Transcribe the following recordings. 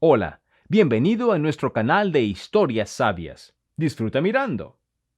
Hola, bienvenido a nuestro canal de historias sabias. Disfruta mirando.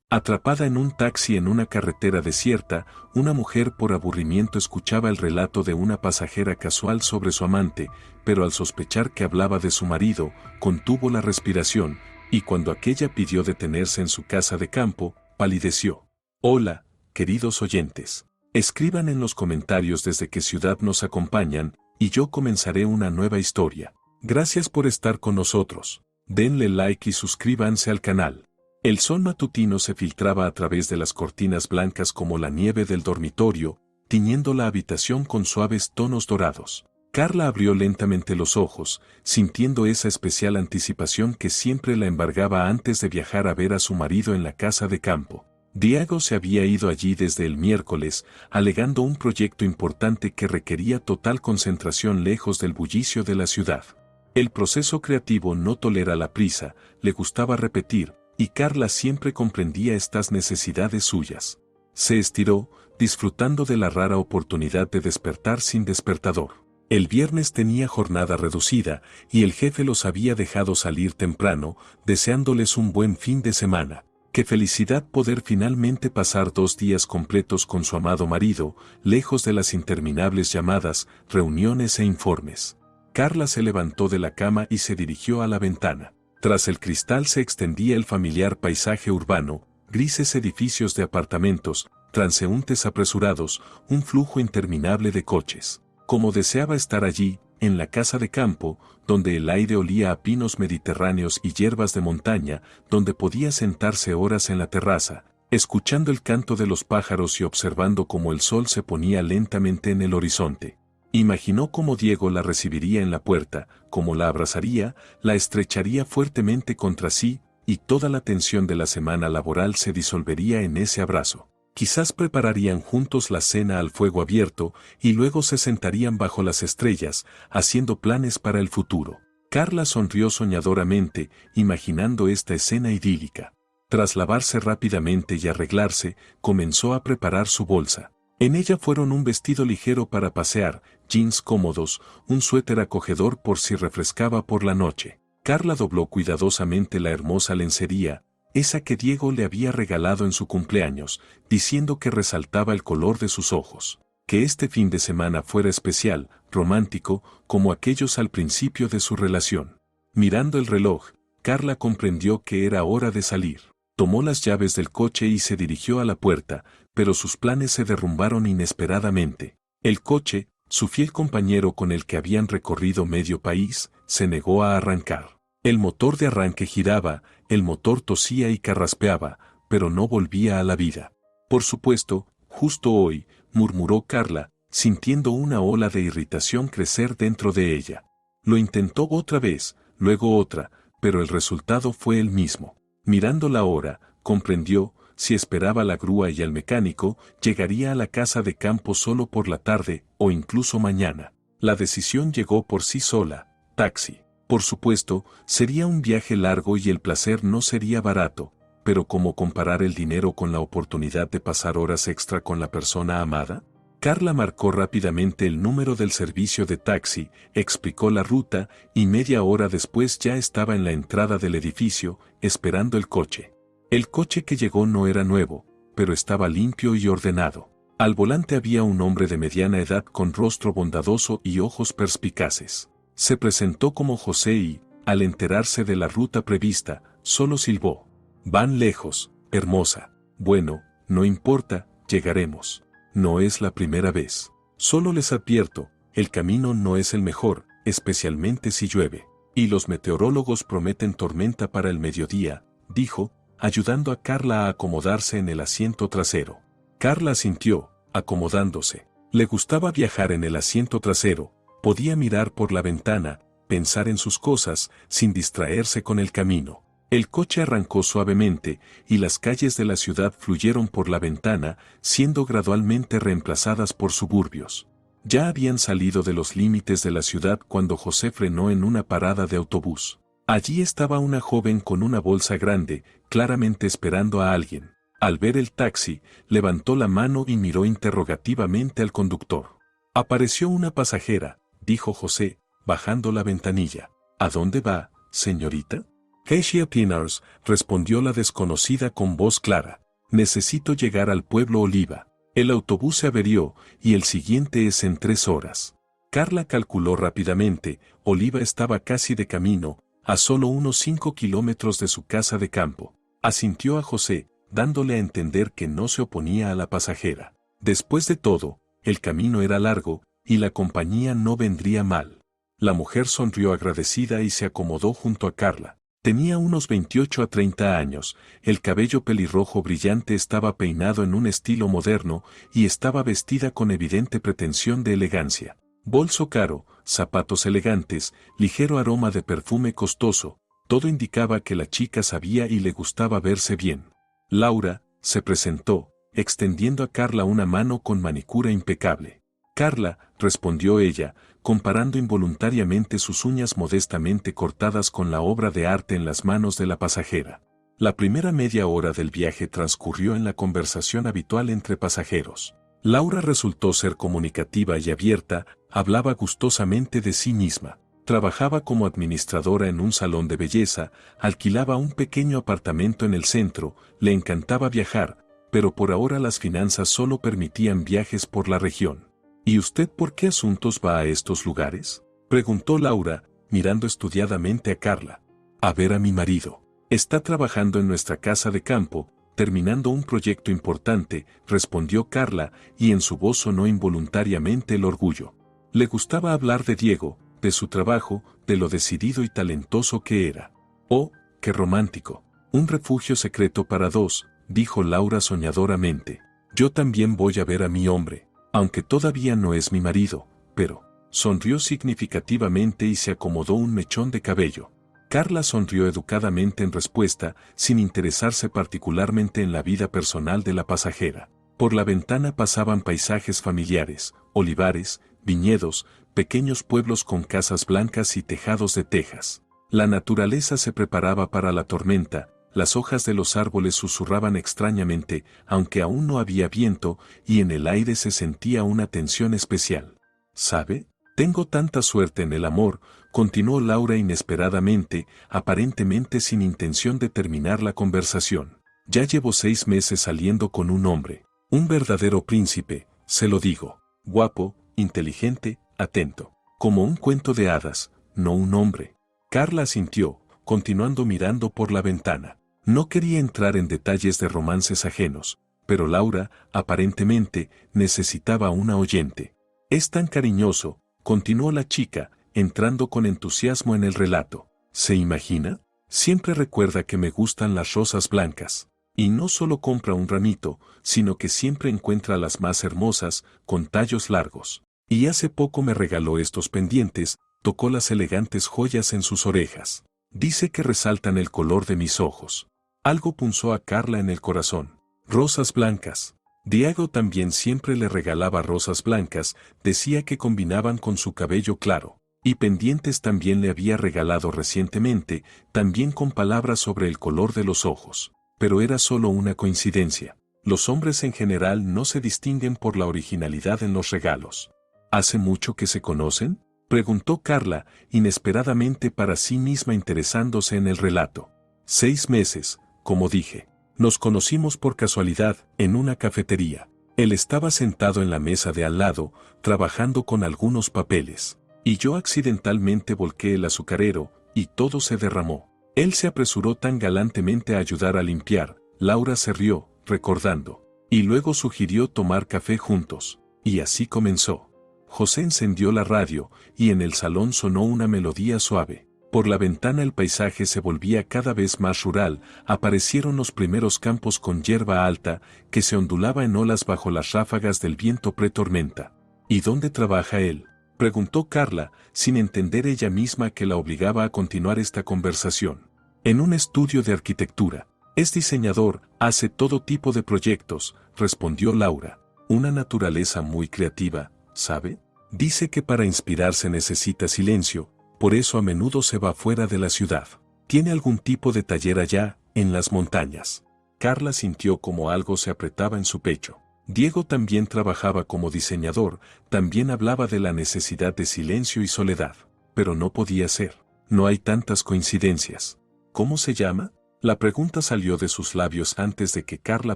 Atrapada en un taxi en una carretera desierta, una mujer por aburrimiento escuchaba el relato de una pasajera casual sobre su amante, pero al sospechar que hablaba de su marido, contuvo la respiración, y cuando aquella pidió detenerse en su casa de campo, palideció. Hola, queridos oyentes. Escriban en los comentarios desde qué ciudad nos acompañan, y yo comenzaré una nueva historia. Gracias por estar con nosotros. Denle like y suscríbanse al canal. El sol matutino se filtraba a través de las cortinas blancas como la nieve del dormitorio, tiñendo la habitación con suaves tonos dorados. Carla abrió lentamente los ojos, sintiendo esa especial anticipación que siempre la embargaba antes de viajar a ver a su marido en la casa de campo. Diego se había ido allí desde el miércoles, alegando un proyecto importante que requería total concentración lejos del bullicio de la ciudad. El proceso creativo no tolera la prisa, le gustaba repetir, y Carla siempre comprendía estas necesidades suyas. Se estiró, disfrutando de la rara oportunidad de despertar sin despertador. El viernes tenía jornada reducida, y el jefe los había dejado salir temprano, deseándoles un buen fin de semana. Qué felicidad poder finalmente pasar 2 días completos con su amado marido, lejos de las interminables llamadas, reuniones e informes. Carla se levantó de la cama y se dirigió a la ventana. Tras el cristal se extendía el familiar paisaje urbano, grises edificios de apartamentos, transeúntes apresurados, un flujo interminable de coches. Como deseaba estar allí, en la casa de campo, donde el aire olía a pinos mediterráneos y hierbas de montaña, donde podía sentarse horas en la terraza, escuchando el canto de los pájaros y observando cómo el sol se ponía lentamente en el horizonte. Imaginó cómo Diego la recibiría en la puerta, cómo la abrazaría, la estrecharía fuertemente contra sí, y toda la tensión de la semana laboral se disolvería en ese abrazo. Quizás prepararían juntos la cena al fuego abierto, y luego se sentarían bajo las estrellas, haciendo planes para el futuro. Carla sonrió soñadoramente, imaginando esta escena idílica. Tras lavarse rápidamente y arreglarse, comenzó a preparar su bolsa. En ella fueron un vestido ligero para pasear, jeans cómodos, un suéter acogedor por si refrescaba por la noche. Carla dobló cuidadosamente la hermosa lencería, esa que Diego le había regalado en su cumpleaños, diciendo que resaltaba el color de sus ojos. Que este fin de semana fuera especial, romántico, como aquellos al principio de su relación. Mirando el reloj, Carla comprendió que era hora de salir. Tomó las llaves del coche y se dirigió a la puerta, pero sus planes se derrumbaron inesperadamente. El coche, su fiel compañero con el que habían recorrido medio país, se negó a arrancar. El motor de arranque giraba, el motor tosía y carraspeaba, pero no volvía a la vida. Por supuesto, justo hoy, murmuró Carla, sintiendo una ola de irritación crecer dentro de ella. Lo intentó otra vez, luego otra, pero el resultado fue el mismo. Mirando la hora, comprendió, si esperaba la grúa y al mecánico, llegaría a la casa de campo solo por la tarde o incluso mañana. La decisión llegó por sí sola, taxi. Por supuesto, sería un viaje largo y el placer no sería barato, pero ¿cómo comparar el dinero con la oportunidad de pasar horas extra con la persona amada? Carla marcó rápidamente el número del servicio de taxi, explicó la ruta, y media hora después ya estaba en la entrada del edificio, esperando el coche. El coche que llegó no era nuevo, pero estaba limpio y ordenado. Al volante había un hombre de mediana edad con rostro bondadoso y ojos perspicaces. Se presentó como José y, al enterarse de la ruta prevista, solo silbó. Van lejos, hermosa. Bueno, no importa, llegaremos. No es la primera vez. Solo les advierto, el camino no es el mejor, especialmente si llueve. Y los meteorólogos prometen tormenta para el mediodía, dijo, ayudando a Carla a acomodarse en el asiento trasero. Carla asintió, acomodándose. Le gustaba viajar en el asiento trasero, podía mirar por la ventana, pensar en sus cosas, sin distraerse con el camino. El coche arrancó suavemente, y las calles de la ciudad fluyeron por la ventana, siendo gradualmente reemplazadas por suburbios. Ya habían salido de los límites de la ciudad cuando José frenó en una parada de autobús. Allí estaba una joven con una bolsa grande, claramente esperando a alguien. Al ver el taxi, levantó la mano y miró interrogativamente al conductor. Apareció una pasajera, dijo José, bajando la ventanilla. ¿A dónde va, señorita? Keisha Pinars, respondió la desconocida con voz clara. Necesito llegar al pueblo Oliva. El autobús se averió, y el siguiente es en 3 horas. Carla calculó rápidamente, Oliva estaba casi de camino, a solo unos 5 kilómetros de su casa de campo. Asintió a José, dándole a entender que no se oponía a la pasajera. Después de todo, el camino era largo, y la compañía no vendría mal. La mujer sonrió agradecida y se acomodó junto a Carla. Tenía unos 28 a 30 años, el cabello pelirrojo brillante estaba peinado en un estilo moderno y estaba vestida con evidente pretensión de elegancia. Bolso caro, zapatos elegantes, ligero aroma de perfume costoso, todo indicaba que la chica sabía y le gustaba verse bien. Laura, se presentó, extendiendo a Carla una mano con manicura impecable. Carla, respondió ella, comparando involuntariamente sus uñas modestamente cortadas con la obra de arte en las manos de la pasajera. La primera media hora del viaje transcurrió en la conversación habitual entre pasajeros. Laura resultó ser comunicativa y abierta, hablaba gustosamente de sí misma. Trabajaba como administradora en un salón de belleza, alquilaba un pequeño apartamento en el centro, le encantaba viajar, pero por ahora las finanzas solo permitían viajes por la región. ¿Y usted por qué asuntos va a estos lugares?, preguntó Laura, mirando estudiadamente a Carla. A ver a mi marido. Está trabajando en nuestra casa de campo, terminando un proyecto importante, respondió Carla, y en su voz sonó involuntariamente el orgullo. Le gustaba hablar de Diego, de su trabajo, de lo decidido y talentoso que era. Oh, qué romántico. Un refugio secreto para 2, dijo Laura soñadoramente. Yo también voy a ver a mi hombre, aunque todavía no es mi marido, pero... Sonrió significativamente y se acomodó un mechón de cabello. Carla sonrió educadamente en respuesta, sin interesarse particularmente en la vida personal de la pasajera. Por la ventana pasaban paisajes familiares, olivares, viñedos, pequeños pueblos con casas blancas y tejados de tejas. La naturaleza se preparaba para la tormenta, las hojas de los árboles susurraban extrañamente, aunque aún no había viento, y en el aire se sentía una tensión especial. ¿Sabe? Tengo tanta suerte en el amor, continuó Laura inesperadamente, aparentemente sin intención de terminar la conversación. Ya llevo 6 meses saliendo con un hombre, un verdadero príncipe, se lo digo, guapo, inteligente, atento, como un cuento de hadas, no un hombre. Carla asintió, continuando mirando por la ventana. No quería entrar en detalles de romances ajenos, pero Laura, aparentemente, necesitaba una oyente. Es tan cariñoso, continuó la chica, entrando con entusiasmo en el relato. ¿Se imagina? Siempre recuerda que me gustan las rosas blancas. Y no solo compra un ramito, sino que siempre encuentra las más hermosas, con tallos largos. Y hace poco me regaló estos pendientes, tocó las elegantes joyas en sus orejas. Dice que resaltan el color de mis ojos. Algo punzó a Carla en el corazón. Rosas blancas. Diego también siempre le regalaba rosas blancas, decía que combinaban con su cabello claro, y pendientes también le había regalado recientemente, también con palabras sobre el color de los ojos. Pero era solo una coincidencia. Los hombres en general no se distinguen por la originalidad en los regalos. ¿Hace mucho que se conocen?, preguntó Carla, inesperadamente para sí misma interesándose en el relato. 6 meses, como dije. Nos conocimos por casualidad, en una cafetería. Él estaba sentado en la mesa de al lado, trabajando con algunos papeles. Y yo accidentalmente volqué el azucarero, y todo se derramó. Él se apresuró tan galantemente a ayudar a limpiar. Laura se rió, recordando. Y luego sugirió tomar café juntos. Y así comenzó. José encendió la radio, y en el salón sonó una melodía suave. Por la ventana el paisaje se volvía cada vez más rural, aparecieron los primeros campos con hierba alta, que se ondulaba en olas bajo las ráfagas del viento pretormenta. ¿Y dónde trabaja él?, preguntó Carla, sin entender ella misma que la obligaba a continuar esta conversación. En un estudio de arquitectura. Es diseñador, hace todo tipo de proyectos, respondió Laura. Una naturaleza muy creativa, ¿sabe? Dice que para inspirarse necesita silencio, por eso a menudo se va fuera de la ciudad. ¿Tiene algún tipo de taller allá, en las montañas? Carla sintió como algo se apretaba en su pecho. Diego también trabajaba como diseñador, también hablaba de la necesidad de silencio y soledad. Pero no podía ser. No hay tantas coincidencias. ¿Cómo se llama? La pregunta salió de sus labios antes de que Carla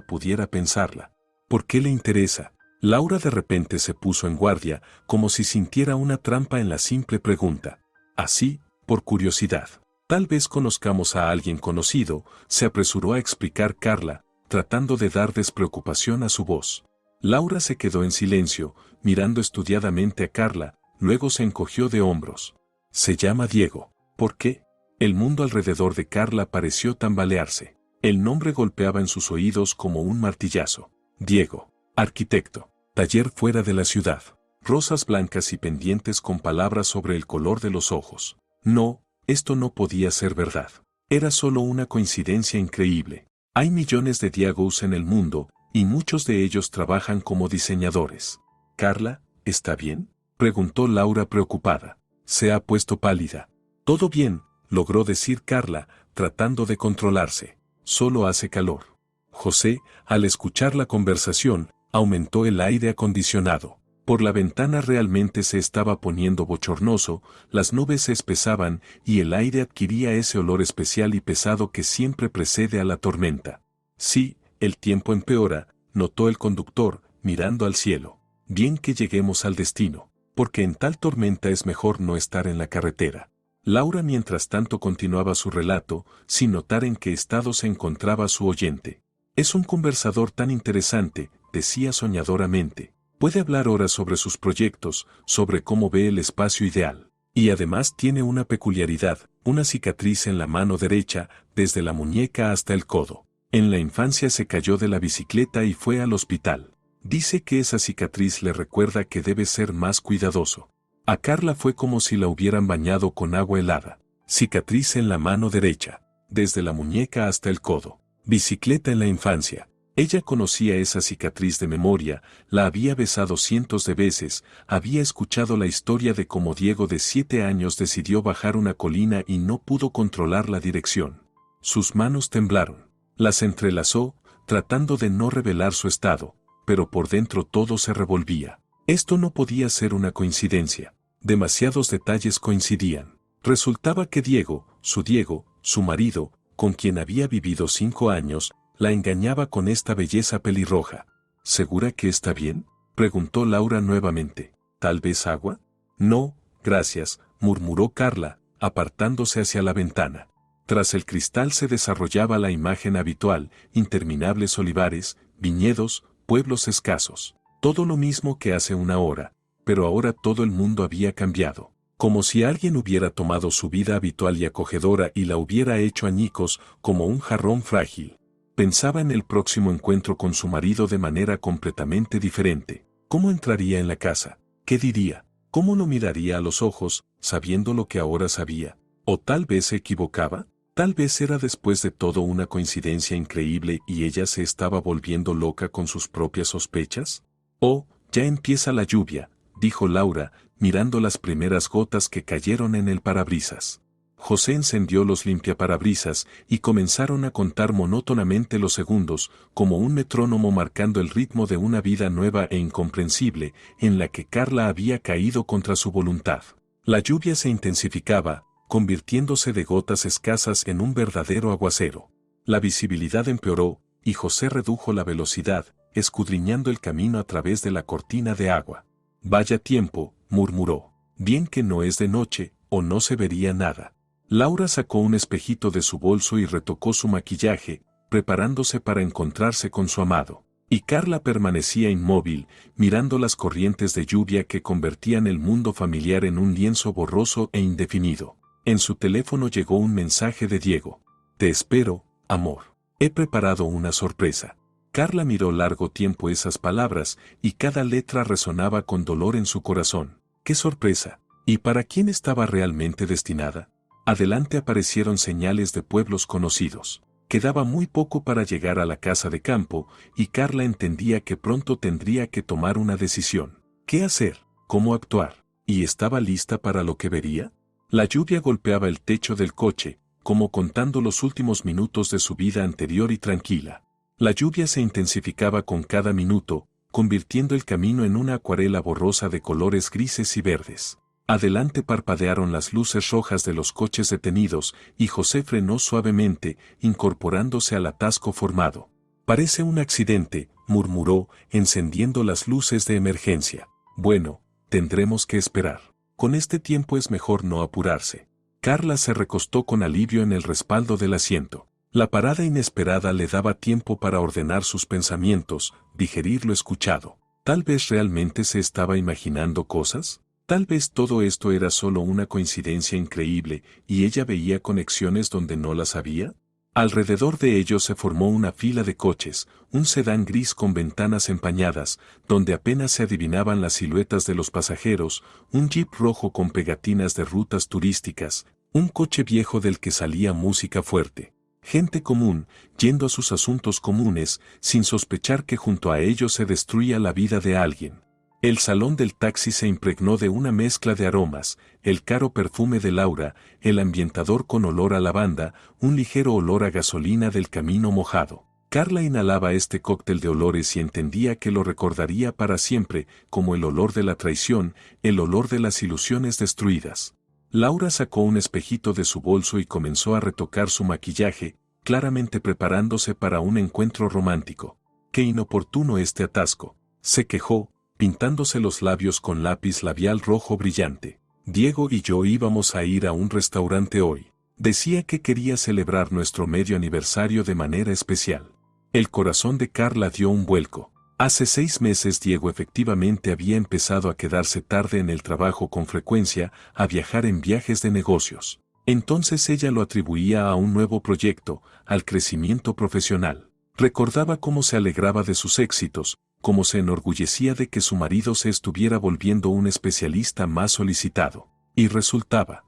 pudiera pensarla. ¿Por qué le interesa? Laura de repente se puso en guardia, como si sintiera una trampa en la simple pregunta. Así, por curiosidad. Tal vez conozcamos a alguien conocido, se apresuró a explicar Carla, tratando de dar despreocupación a su voz. Laura se quedó en silencio, mirando estudiadamente a Carla, luego se encogió de hombros. Se llama Diego. ¿Por qué? El mundo alrededor de Carla pareció tambalearse. El nombre golpeaba en sus oídos como un martillazo. Diego. Arquitecto. Taller fuera de la ciudad. Rosas blancas y pendientes con palabras sobre el color de los ojos. No, esto no podía ser verdad. Era solo una coincidencia increíble. Hay millones de Diegos en el mundo, y muchos de ellos trabajan como diseñadores. «Carla, ¿está bien?», preguntó Laura preocupada. Se ha puesto pálida. «Todo bien», logró decir Carla, tratando de controlarse. «Solo hace calor». José, al escuchar la conversación, aumentó el aire acondicionado. Por la ventana realmente se estaba poniendo bochornoso, las nubes se espesaban y el aire adquiría ese olor especial y pesado que siempre precede a la tormenta. «Sí, el tiempo empeora», notó el conductor, mirando al cielo. «Bien que lleguemos al destino, porque en tal tormenta es mejor no estar en la carretera». Laura mientras tanto continuaba su relato, sin notar en qué estado se encontraba su oyente. «Es un conversador tan interesante», decía soñadoramente. «Puede hablar horas sobre sus proyectos, sobre cómo ve el espacio ideal. Y además tiene una peculiaridad, una cicatriz en la mano derecha, desde la muñeca hasta el codo. En la infancia se cayó de la bicicleta y fue al hospital. Dice que esa cicatriz le recuerda que debe ser más cuidadoso». A Carla fue como si la hubieran bañado con agua helada. Cicatriz en la mano derecha, desde la muñeca hasta el codo. Bicicleta en la infancia. Ella conocía esa cicatriz de memoria, la había besado cientos de veces, había escuchado la historia de cómo Diego de 7 años decidió bajar una colina y no pudo controlar la dirección. Sus manos temblaron. Las entrelazó, tratando de no revelar su estado, pero por dentro todo se revolvía. Esto no podía ser una coincidencia. Demasiados detalles coincidían. Resultaba que Diego, su marido, con quien había vivido 5 años, la engañaba con esta belleza pelirroja. «¿Segura que está bien?», preguntó Laura nuevamente. «¿Tal vez agua?». «No, gracias», murmuró Carla, apartándose hacia la ventana. Tras el cristal se desarrollaba la imagen habitual, interminables olivares, viñedos, pueblos escasos. Todo lo mismo que hace una hora, pero ahora todo el mundo había cambiado. Como si alguien hubiera tomado su vida habitual y acogedora y la hubiera hecho añicos como un jarrón frágil. Pensaba en el próximo encuentro con su marido de manera completamente diferente. ¿Cómo entraría en la casa? ¿Qué diría? ¿Cómo lo miraría a los ojos, sabiendo lo que ahora sabía? ¿O tal vez se equivocaba? Tal vez era después de todo una coincidencia increíble y ella se estaba volviendo loca con sus propias sospechas. «Oh, ya empieza la lluvia», dijo Laura, mirando las primeras gotas que cayeron en el parabrisas. José encendió los limpiaparabrisas y comenzaron a contar monótonamente los segundos, como un metrónomo marcando el ritmo de una vida nueva e incomprensible, en la que Carla había caído contra su voluntad. La lluvia se intensificaba, convirtiéndose de gotas escasas en un verdadero aguacero. La visibilidad empeoró, y José redujo la velocidad, escudriñando el camino a través de la cortina de agua. «Vaya tiempo», murmuró. «Bien que no es de noche, o no se vería nada». Laura sacó un espejito de su bolso y retocó su maquillaje, preparándose para encontrarse con su amado. Y Carla permanecía inmóvil, mirando las corrientes de lluvia que convertían el mundo familiar en un lienzo borroso e indefinido. En su teléfono llegó un mensaje de Diego. «Te espero, amor. He preparado una sorpresa». Carla miró largo tiempo esas palabras, y cada letra resonaba con dolor en su corazón. ¡Qué sorpresa! ¿Y para quién estaba realmente destinada? Adelante aparecieron señales de pueblos conocidos. Quedaba muy poco para llegar a la casa de campo, y Carla entendía que pronto tendría que tomar una decisión. ¿Qué hacer? ¿Cómo actuar? ¿Y estaba lista para lo que vería? La lluvia golpeaba el techo del coche, como contando los últimos minutos de su vida anterior y tranquila. La lluvia se intensificaba con cada minuto, convirtiendo el camino en una acuarela borrosa de colores grises y verdes. Adelante parpadearon las luces rojas de los coches detenidos y José frenó suavemente, incorporándose al atasco formado. Parece un accidente, murmuró, encendiendo las luces de emergencia. Bueno, tendremos que esperar. Con este tiempo es mejor no apurarse. Carla se recostó con alivio en el respaldo del asiento. La parada inesperada le daba tiempo para ordenar sus pensamientos, digerir lo escuchado. Tal vez realmente se estaba imaginando cosas. Tal vez todo esto era solo una coincidencia increíble y ella veía conexiones donde no las había. Alrededor de ellos se formó una fila de coches, un sedán gris con ventanas empañadas, donde apenas se adivinaban las siluetas de los pasajeros, un jeep rojo con pegatinas de rutas turísticas, un coche viejo del que salía música fuerte. Gente común, yendo a sus asuntos comunes, sin sospechar que junto a ellos se destruía la vida de alguien. El salón del taxi se impregnó de una mezcla de aromas, el caro perfume de Laura, el ambientador con olor a lavanda, un ligero olor a gasolina del camino mojado. Carla inhalaba este cóctel de olores y entendía que lo recordaría para siempre, como el olor de la traición, el olor de las ilusiones destruidas. Laura sacó un espejito de su bolso y comenzó a retocar su maquillaje, claramente preparándose para un encuentro romántico. ¡Qué inoportuno este atasco!, se quejó, pintándose los labios con lápiz labial rojo brillante. Diego y yo íbamos a ir a un restaurante hoy. Decía que quería celebrar nuestro medio aniversario de manera especial. El corazón de Carla dio un vuelco. Hace 6 meses Diego efectivamente había empezado a quedarse tarde en el trabajo con frecuencia, a viajar en viajes de negocios. Entonces ella lo atribuía a un nuevo proyecto, al crecimiento profesional. Recordaba cómo se alegraba de sus éxitos, cómo se enorgullecía de que su marido se estuviera volviendo un especialista más solicitado. Y resultaba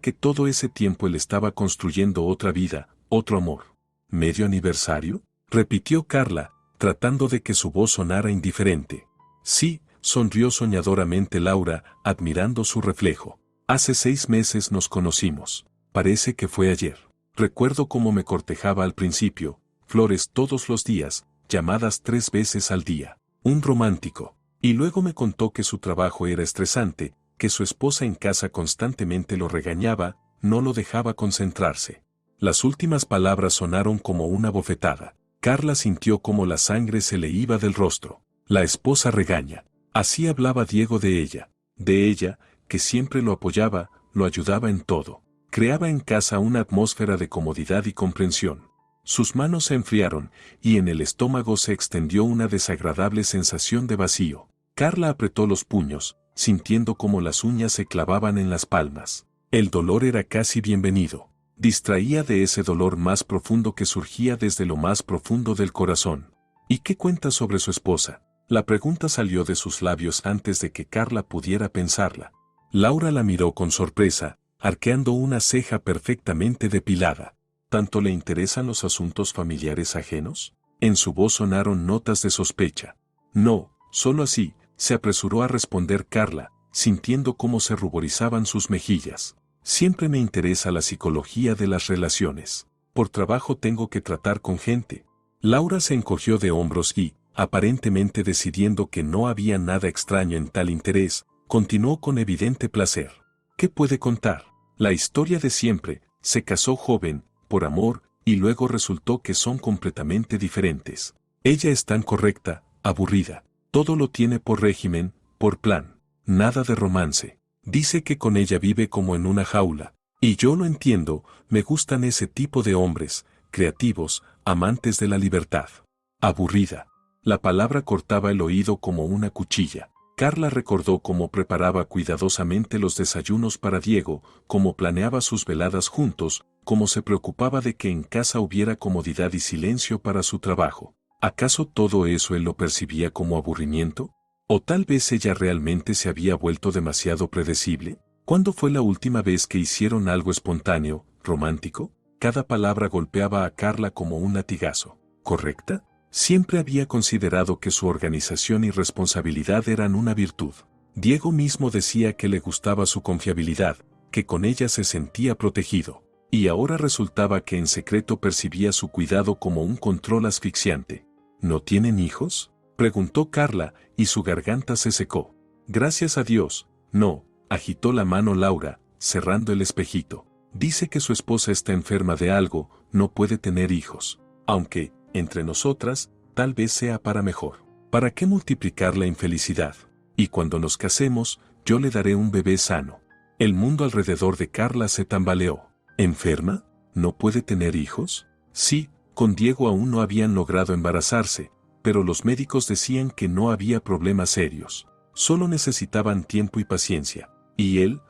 que todo ese tiempo él estaba construyendo otra vida, otro amor. ¿Medio aniversario?, repitió Carla, tratando de que su voz sonara indiferente. Sí, sonrió soñadoramente Laura, admirando su reflejo. Hace 6 meses nos conocimos. Parece que fue ayer. Recuerdo cómo me cortejaba al principio, flores todos los días, llamadas 3 veces al día. Un romántico. Y luego me contó que su trabajo era estresante, que su esposa en casa constantemente lo regañaba, no lo dejaba concentrarse. Las últimas palabras sonaron como una bofetada. Carla sintió como la sangre se le iba del rostro. La esposa regaña. Así hablaba Diego de ella, que siempre lo apoyaba, lo ayudaba en todo. Creaba en casa una atmósfera de comodidad y comprensión. Sus manos se enfriaron, y en el estómago se extendió una desagradable sensación de vacío. Carla apretó los puños, sintiendo como las uñas se clavaban en las palmas. El dolor era casi bienvenido. Distraía de ese dolor más profundo que surgía desde lo más profundo del corazón. ¿Y qué cuenta sobre su esposa? La pregunta salió de sus labios antes de que Carla pudiera pensarla. Laura la miró con sorpresa, arqueando una ceja perfectamente depilada. ¿Tanto le interesan los asuntos familiares ajenos? En su voz sonaron notas de sospecha. No, solo así, se apresuró a responder Carla, sintiendo cómo se ruborizaban sus mejillas. Siempre me interesa la psicología de las relaciones. Por trabajo tengo que tratar con gente. Laura se encogió de hombros y, aparentemente decidiendo que no había nada extraño en tal interés, continuó con evidente placer. ¿Qué puede contar? La historia de siempre. Se casó joven, por amor, y luego resultó que son completamente diferentes. Ella es tan correcta, aburrida. Todo lo tiene por régimen, por plan. Nada de romance. Dice que con ella vive como en una jaula. Y yo lo entiendo, me gustan ese tipo de hombres, creativos, amantes de la libertad. Aburrida. La palabra cortaba el oído como una cuchilla. Carla recordó cómo preparaba cuidadosamente los desayunos para Diego, cómo planeaba sus veladas juntos, cómo se preocupaba de que en casa hubiera comodidad y silencio para su trabajo. ¿Acaso todo eso él lo percibía como aburrimiento? ¿O tal vez ella realmente se había vuelto demasiado predecible? ¿Cuándo fue la última vez que hicieron algo espontáneo, romántico? Cada palabra golpeaba a Carla como un latigazo. ¿Correcta? Siempre había considerado que su organización y responsabilidad eran una virtud. Diego mismo decía que le gustaba su confiabilidad, que con ella se sentía protegido. Y ahora resultaba que en secreto percibía su cuidado como un control asfixiante. ¿No tienen hijos?, preguntó Carla, y su garganta se secó. Gracias a Dios, no, agitó la mano Laura, cerrando el espejito. Dice que su esposa está enferma de algo, no puede tener hijos. Aunque, entre nosotras, tal vez sea para mejor. ¿Para qué multiplicar la infelicidad? Y cuando nos casemos, yo le daré un bebé sano. El mundo alrededor de Carla se tambaleó. ¿Enferma? ¿No puede tener hijos? Sí, con Diego aún no habían logrado embarazarse, pero los médicos decían que no había problemas serios. Solo necesitaban tiempo y paciencia. Y él,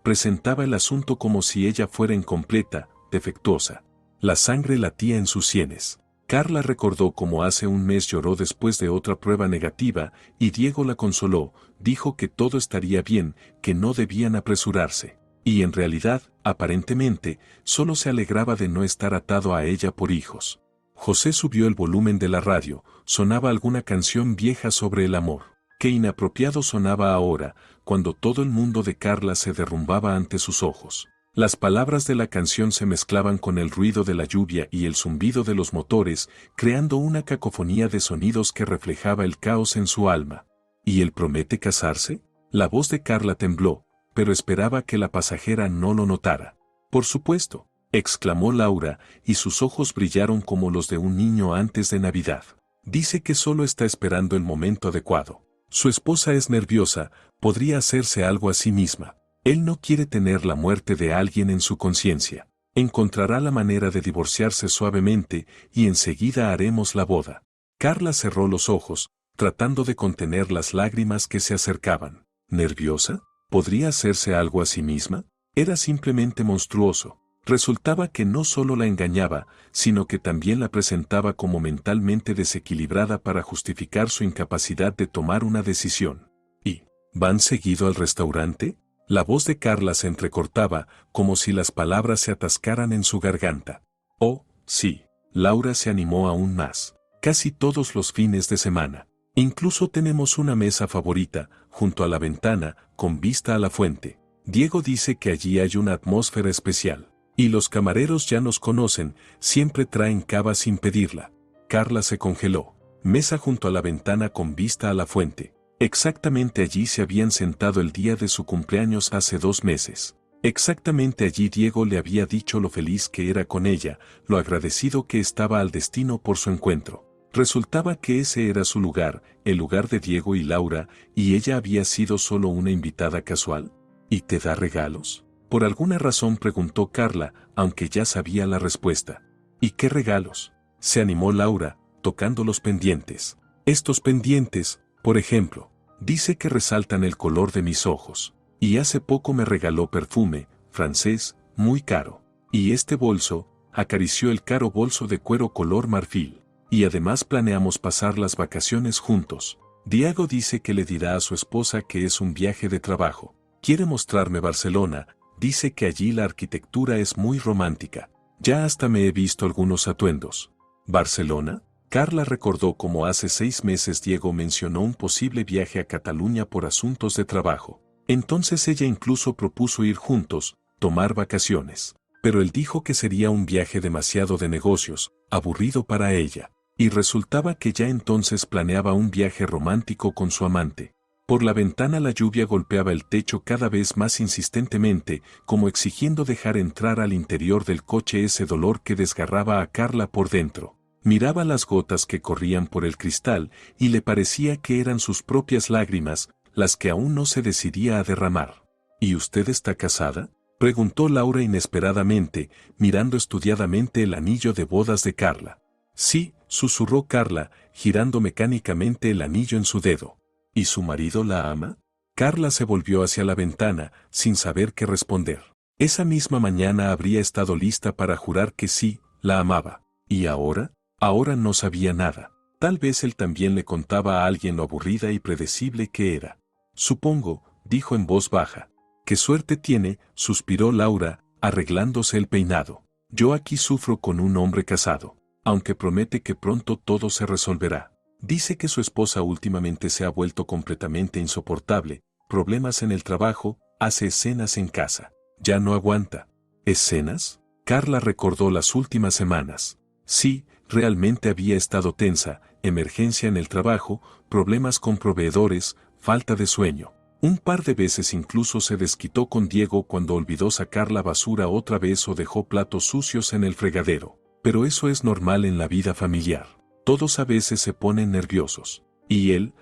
presentaba el asunto como si ella fuera incompleta, defectuosa. La sangre latía en sus sienes. Carla recordó cómo hace un mes lloró después de otra prueba negativa, y Diego la consoló, dijo que todo estaría bien, que no debían apresurarse. Y en realidad, aparentemente, solo se alegraba de no estar atado a ella por hijos. José subió el volumen de la radio, sonaba alguna canción vieja sobre el amor. Qué inapropiado sonaba ahora, cuando todo el mundo de Carla se derrumbaba ante sus ojos. Las palabras de la canción se mezclaban con el ruido de la lluvia y el zumbido de los motores, creando una cacofonía de sonidos que reflejaba el caos en su alma. ¿Y él promete casarse? La voz de Carla tembló, pero esperaba que la pasajera no lo notara. Por supuesto, exclamó Laura, y sus ojos brillaron como los de un niño antes de Navidad. Dice que solo está esperando el momento adecuado. Su esposa es nerviosa, podría hacerse algo a sí misma. Él no quiere tener la muerte de alguien en su conciencia. Encontrará la manera de divorciarse suavemente y enseguida haremos la boda. Carla cerró los ojos, tratando de contener las lágrimas que se acercaban. ¿Nerviosa? ¿Podría hacerse algo a sí misma? Era simplemente monstruoso. Resultaba que no solo la engañaba, sino que también la presentaba como mentalmente desequilibrada para justificar su incapacidad de tomar una decisión. ¿Y van seguido al restaurante? La voz de Carla se entrecortaba, como si las palabras se atascaran en su garganta. Oh, sí. Laura se animó aún más. Casi todos los fines de semana. Incluso tenemos una mesa favorita, junto a la ventana, con vista a la fuente. Diego dice que allí hay una atmósfera especial. Y los camareros ya nos conocen, siempre traen cava sin pedirla. Carla se congeló. Mesa junto a la ventana con vista a la fuente. Exactamente allí se habían sentado el día de su cumpleaños hace 2 meses. Exactamente allí Diego le había dicho lo feliz que era con ella, lo agradecido que estaba al destino por su encuentro. Resultaba que ese era su lugar, el lugar de Diego y Laura, y ella había sido solo una invitada casual. ¿Y te da regalos? Por alguna razón preguntó Carla, aunque ya sabía la respuesta. ¿Y qué regalos? Se animó Laura, tocando los pendientes. Estos pendientes, por ejemplo, dice que resaltan el color de mis ojos. Y hace poco me regaló perfume, francés, muy caro. Y este bolso, acarició el caro bolso de cuero color marfil. Y además planeamos pasar las vacaciones juntos. Diego dice que le dirá a su esposa que es un viaje de trabajo. Quiere mostrarme Barcelona, dice que allí la arquitectura es muy romántica. Ya hasta me he visto algunos atuendos. ¿Barcelona? Carla recordó cómo hace 6 meses Diego mencionó un posible viaje a Cataluña por asuntos de trabajo. Entonces ella incluso propuso ir juntos, tomar vacaciones. Pero él dijo que sería un viaje demasiado de negocios, aburrido para ella. Y resultaba que ya entonces planeaba un viaje romántico con su amante. Por la ventana la lluvia golpeaba el techo cada vez más insistentemente, como exigiendo dejar entrar al interior del coche ese dolor que desgarraba a Carla por dentro. Miraba las gotas que corrían por el cristal y le parecía que eran sus propias lágrimas, las que aún no se decidía a derramar. ¿Y usted está casada?, preguntó Laura inesperadamente, mirando estudiadamente el anillo de bodas de Carla. Sí, susurró Carla, girando mecánicamente el anillo en su dedo. ¿Y su marido la ama? Carla se volvió hacia la ventana, sin saber qué responder. Esa misma mañana habría estado lista para jurar que sí, la amaba. ¿Y ahora? Ahora no sabía nada. Tal vez él también le contaba a alguien lo aburrida y predecible que era. Supongo, dijo en voz baja. «¡Qué suerte tiene!», suspiró Laura, arreglándose el peinado. «Yo aquí sufro con un hombre casado, aunque promete que pronto todo se resolverá. Dice que su esposa últimamente se ha vuelto completamente insoportable, problemas en el trabajo, hace escenas en casa. Ya no aguanta». ¿Escenas? Carla recordó las últimas semanas. Sí, realmente había estado tensa, emergencia en el trabajo, problemas con proveedores, falta de sueño. Un par de veces incluso se desquitó con Diego cuando olvidó sacar la basura otra vez o dejó platos sucios en el fregadero. Pero eso es normal en la vida familiar. Todos a veces se ponen nerviosos. Y él,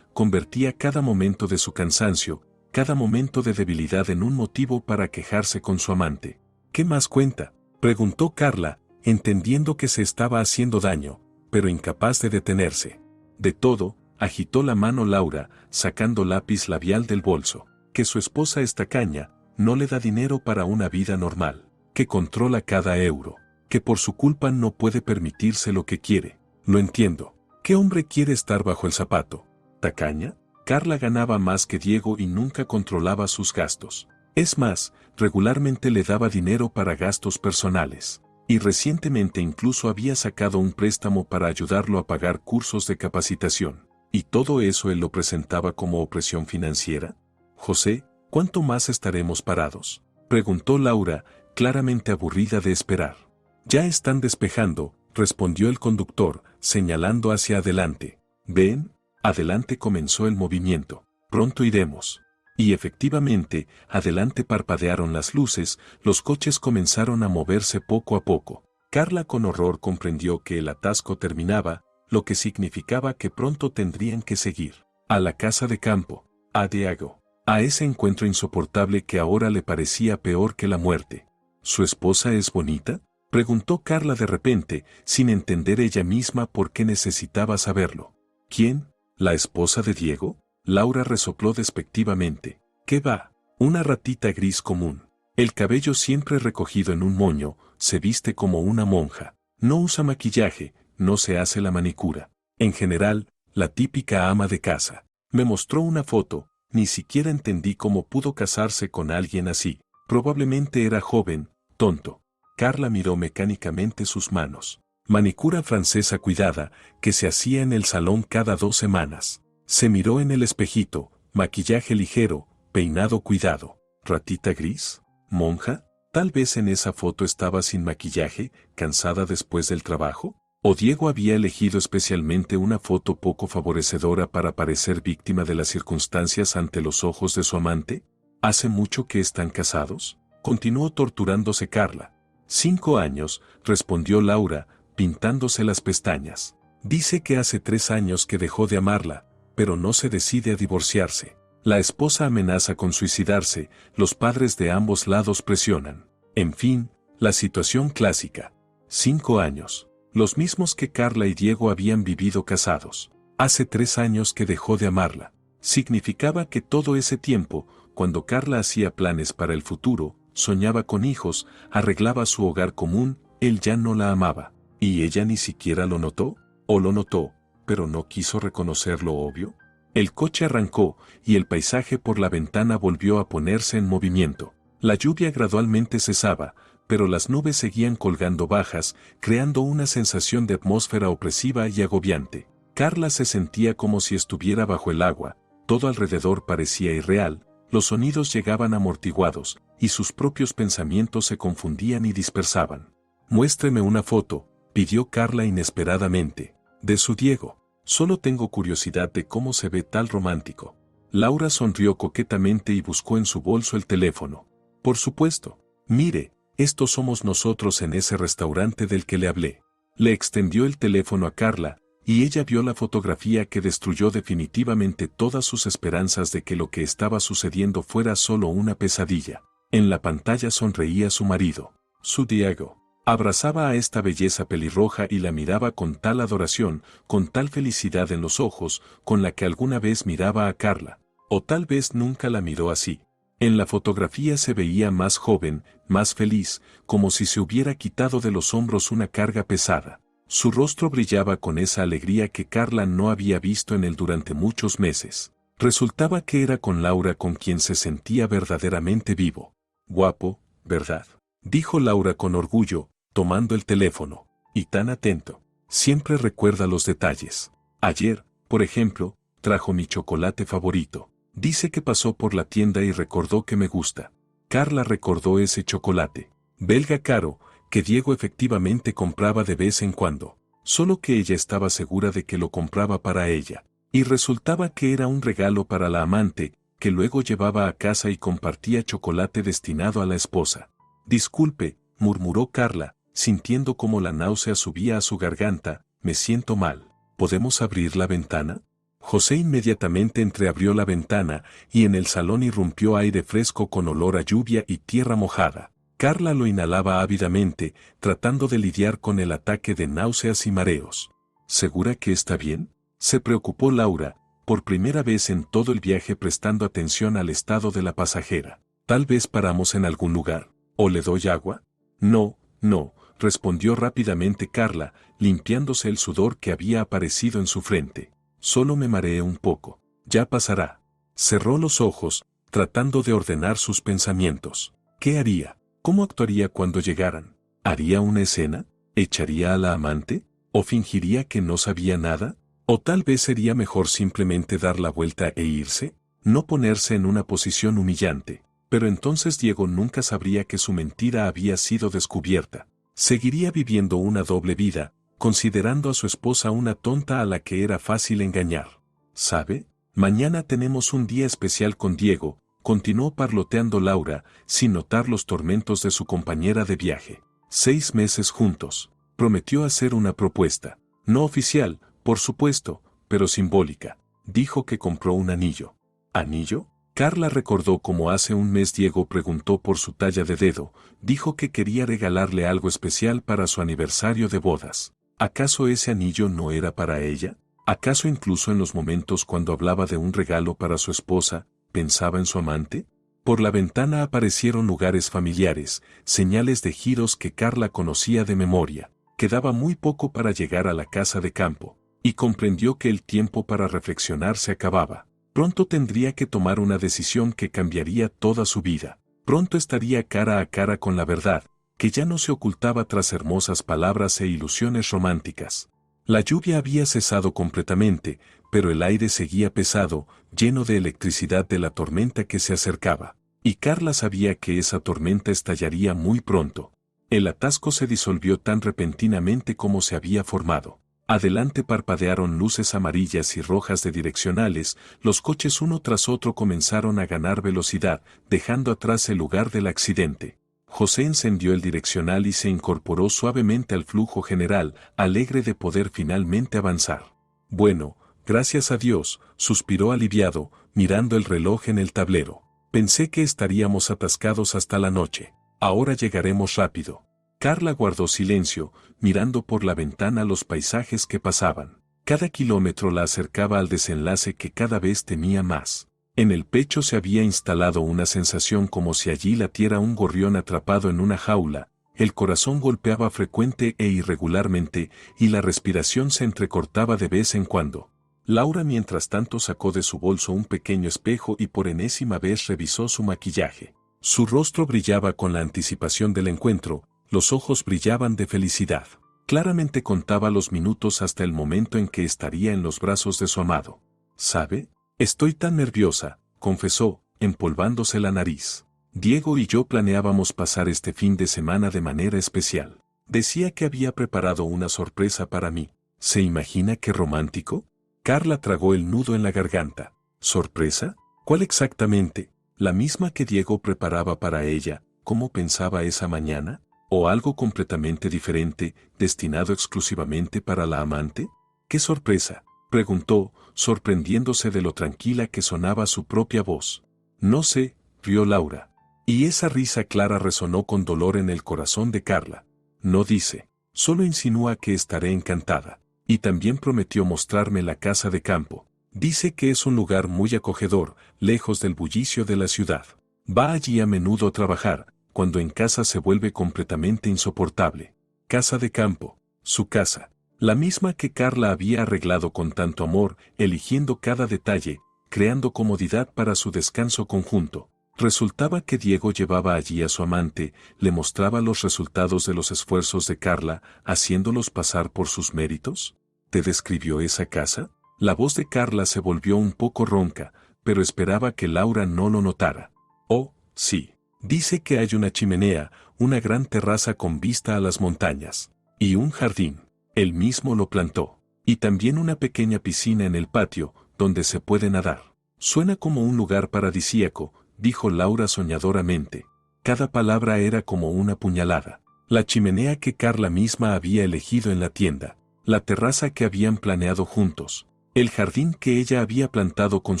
convertía cada momento de su cansancio, cada momento de debilidad en un motivo para quejarse con su amante. ¿Qué más cuenta?, preguntó Carla, entendiendo que se estaba haciendo daño, pero incapaz de detenerse. De todo, agitó la mano Laura, sacando lápiz labial del bolso. Que su esposa es tacaña, no le da dinero para una vida normal, que controla cada euro, que por su culpa no puede permitirse lo que quiere. Lo entiendo. ¿Qué hombre quiere estar bajo el zapato? ¿Tacaña? Carla ganaba más que Diego y nunca controlaba sus gastos. Es más, regularmente le daba dinero para gastos personales. Y recientemente incluso había sacado un préstamo para ayudarlo a pagar cursos de capacitación. ¿Y todo eso él lo presentaba como opresión financiera? José, ¿cuánto más estaremos parados?, preguntó Laura, claramente aburrida de esperar. Ya están despejando, respondió el conductor, señalando hacia adelante. ¿Ven? Adelante comenzó el movimiento. Pronto iremos. Y efectivamente, adelante parpadearon las luces, los coches comenzaron a moverse poco a poco. Carla con horror comprendió que el atasco terminaba, lo que significaba que pronto tendrían que seguir. A la casa de campo, a Diego, a ese encuentro insoportable que ahora le parecía peor que la muerte. ¿Su esposa es bonita?, preguntó Carla de repente, sin entender ella misma por qué necesitaba saberlo. ¿Quién? ¿La esposa de Diego? Laura resopló despectivamente. ¿Qué va? Una ratita gris común. El cabello siempre recogido en un moño, se viste como una monja. No usa maquillaje, no se hace la manicura. En general, la típica ama de casa. Me mostró una foto, ni siquiera entendí cómo pudo casarse con alguien así. Probablemente era joven, tonto. Carla miró mecánicamente sus manos. Manicura francesa cuidada, que se hacía en el salón cada 2 semanas. Se miró en el espejito, maquillaje ligero, peinado cuidado. ¿Ratita gris? ¿Monja? Tal vez en esa foto estaba sin maquillaje, cansada después del trabajo. ¿O Diego había elegido especialmente una foto poco favorecedora para parecer víctima de las circunstancias ante los ojos de su amante? ¿Hace mucho que están casados?, continuó torturándose Carla. 5 años, respondió Laura, pintándose las pestañas. Dice que hace 3 años que dejó de amarla, pero no se decide a divorciarse. La esposa amenaza con suicidarse, los padres de ambos lados presionan. En fin, la situación clásica. 5 años. Los mismos que Carla y Diego habían vivido casados. Hace 3 años que dejó de amarla. Significaba que todo ese tiempo, cuando Carla hacía planes para el futuro, soñaba con hijos, arreglaba su hogar común, él ya no la amaba. ¿Y ella ni siquiera lo notó? ¿O lo notó, pero no quiso reconocer lo obvio? El coche arrancó, y el paisaje por la ventana volvió a ponerse en movimiento. La lluvia gradualmente cesaba, pero las nubes seguían colgando bajas, creando una sensación de atmósfera opresiva y agobiante. Carla se sentía como si estuviera bajo el agua, todo alrededor parecía irreal, los sonidos llegaban amortiguados, y sus propios pensamientos se confundían y dispersaban. «Muéstreme una foto», pidió Carla inesperadamente. «De su Diego. Solo tengo curiosidad de cómo se ve tal romántico». Laura sonrió coquetamente y buscó en su bolso el teléfono. «Por supuesto. Mire, estos somos nosotros en ese restaurante del que le hablé». Le extendió el teléfono a Carla, y ella vio la fotografía que destruyó definitivamente todas sus esperanzas de que lo que estaba sucediendo fuera solo una pesadilla. En la pantalla sonreía su marido, su Diego. Abrazaba a esta belleza pelirroja y la miraba con tal adoración, con tal felicidad en los ojos, con la que alguna vez miraba a Carla. O tal vez nunca la miró así. En la fotografía se veía más joven, más feliz, como si se hubiera quitado de los hombros una carga pesada. Su rostro brillaba con esa alegría que Carla no había visto en él durante muchos meses. Resultaba que era con Laura con quien se sentía verdaderamente vivo. «Guapo, ¿verdad?», dijo Laura con orgullo, tomando el teléfono. «Y tan atento. Siempre recuerda los detalles. Ayer, por ejemplo, trajo mi chocolate favorito. Dice que pasó por la tienda y recordó que me gusta». Carla recordó ese chocolate. Belga caro, que Diego efectivamente compraba de vez en cuando. Solo que ella estaba segura de que lo compraba para ella. Y resultaba que era un regalo para la amante, que luego llevaba a casa y compartía chocolate destinado a la esposa. Disculpe, murmuró Carla, sintiendo como la náusea subía a su garganta, me siento mal. ¿Podemos abrir la ventana? José inmediatamente entreabrió la ventana y en el salón irrumpió aire fresco con olor a lluvia y tierra mojada. Carla lo inhalaba ávidamente, tratando de lidiar con el ataque de náuseas y mareos. ¿Segura que está bien?, se preocupó Laura, por primera vez en todo el viaje prestando atención al estado de la pasajera. Tal vez paramos en algún lugar. ¿O le doy agua? No, no, respondió rápidamente Carla, limpiándose el sudor que había aparecido en su frente. Solo me mareé un poco. Ya pasará. Cerró los ojos, tratando de ordenar sus pensamientos. ¿Qué haría? ¿Cómo actuaría cuando llegaran? ¿Haría una escena? ¿Echaría a la amante? ¿O fingiría que no sabía nada? ¿O tal vez sería mejor simplemente dar la vuelta e irse? No ponerse en una posición humillante. Pero entonces Diego nunca sabría que su mentira había sido descubierta. Seguiría viviendo una doble vida, considerando a su esposa una tonta a la que era fácil engañar. ¿Sabe? Mañana tenemos un día especial con Diego, continuó parloteando Laura, sin notar los tormentos de su compañera de viaje. 6 meses juntos. Prometió hacer una propuesta. No oficial, por supuesto, pero simbólica. Dijo que compró un anillo. ¿Anillo? Carla recordó cómo hace un mes Diego preguntó por su talla de dedo, dijo que quería regalarle algo especial para su aniversario de bodas. ¿Acaso ese anillo no era para ella? ¿Acaso incluso en los momentos cuando hablaba de un regalo para su esposa, pensaba en su amante? Por la ventana aparecieron lugares familiares, señales de giros que Carla conocía de memoria. Quedaba muy poco para llegar a la casa de campo, y comprendió que el tiempo para reflexionar se acababa. Pronto tendría que tomar una decisión que cambiaría toda su vida. Pronto estaría cara a cara con la verdad, que ya no se ocultaba tras hermosas palabras e ilusiones románticas. La lluvia había cesado completamente, pero el aire seguía pesado, lleno de electricidad de la tormenta que se acercaba. Y Carla sabía que esa tormenta estallaría muy pronto. El atasco se disolvió tan repentinamente como se había formado. Adelante parpadearon luces amarillas y rojas de direccionales, los coches uno tras otro comenzaron a ganar velocidad, dejando atrás el lugar del accidente. José encendió el direccional y se incorporó suavemente al flujo general, alegre de poder finalmente avanzar. Bueno, gracias a Dios, suspiró aliviado, mirando el reloj en el tablero. Pensé que estaríamos atascados hasta la noche. Ahora llegaremos rápido. Carla guardó silencio, mirando por la ventana los paisajes que pasaban. Cada kilómetro la acercaba al desenlace que cada vez temía más. En el pecho se había instalado una sensación como si allí latiera un gorrión atrapado en una jaula, el corazón golpeaba frecuente e irregularmente, y la respiración se entrecortaba de vez en cuando. Laura mientras tanto sacó de su bolso un pequeño espejo y por enésima vez revisó su maquillaje. Su rostro brillaba con la anticipación del encuentro, los ojos brillaban de felicidad. Claramente contaba los minutos hasta el momento en que estaría en los brazos de su amado. ¿Sabe? Estoy tan nerviosa, confesó, empolvándose la nariz. Diego y yo planeábamos pasar este fin de semana de manera especial. Decía que había preparado una sorpresa para mí. ¿Se imagina qué romántico? Carla tragó el nudo en la garganta. ¿Sorpresa? ¿Cuál exactamente? ¿La misma que Diego preparaba para ella, como pensaba esa mañana? ¿O algo completamente diferente, destinado exclusivamente para la amante? ¡Qué sorpresa!, preguntó, sorprendiéndose de lo tranquila que sonaba su propia voz. No sé, rió Laura. Y esa risa clara resonó con dolor en el corazón de Carla. No dice, solo insinúa que estaré encantada. Y también prometió mostrarme la casa de campo. Dice que es un lugar muy acogedor, lejos del bullicio de la ciudad. Va allí a menudo a trabajar, cuando en casa se vuelve completamente insoportable. Casa de campo, su casa, la misma que Carla había arreglado con tanto amor, eligiendo cada detalle, creando comodidad para su descanso conjunto. Resultaba que Diego llevaba allí a su amante, le mostraba los resultados de los esfuerzos de Carla, haciéndolos pasar por sus méritos. ¿Te describió esa casa? La voz de Carla se volvió un poco ronca, pero esperaba que Laura no lo notara. Oh, sí. Dice que hay una chimenea, una gran terraza con vista a las montañas, y un jardín. Él mismo lo plantó. Y también una pequeña piscina en el patio, donde se puede nadar. Suena como un lugar paradisíaco, dijo Laura soñadoramente. Cada palabra era como una puñalada. La chimenea que Carla misma había elegido en la tienda, la terraza que habían planeado juntos, el jardín que ella había plantado con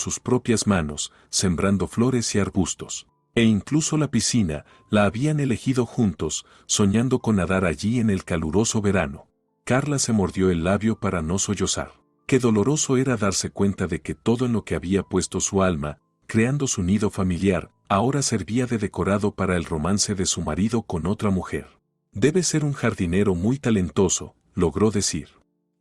sus propias manos, sembrando flores y arbustos, e incluso la piscina, la habían elegido juntos, soñando con nadar allí en el caluroso verano. Carla se mordió el labio para no sollozar. Qué doloroso era darse cuenta de que todo en lo que había puesto su alma, creando su nido familiar, ahora servía de decorado para el romance de su marido con otra mujer. Debe ser un jardinero muy talentoso, logró decir.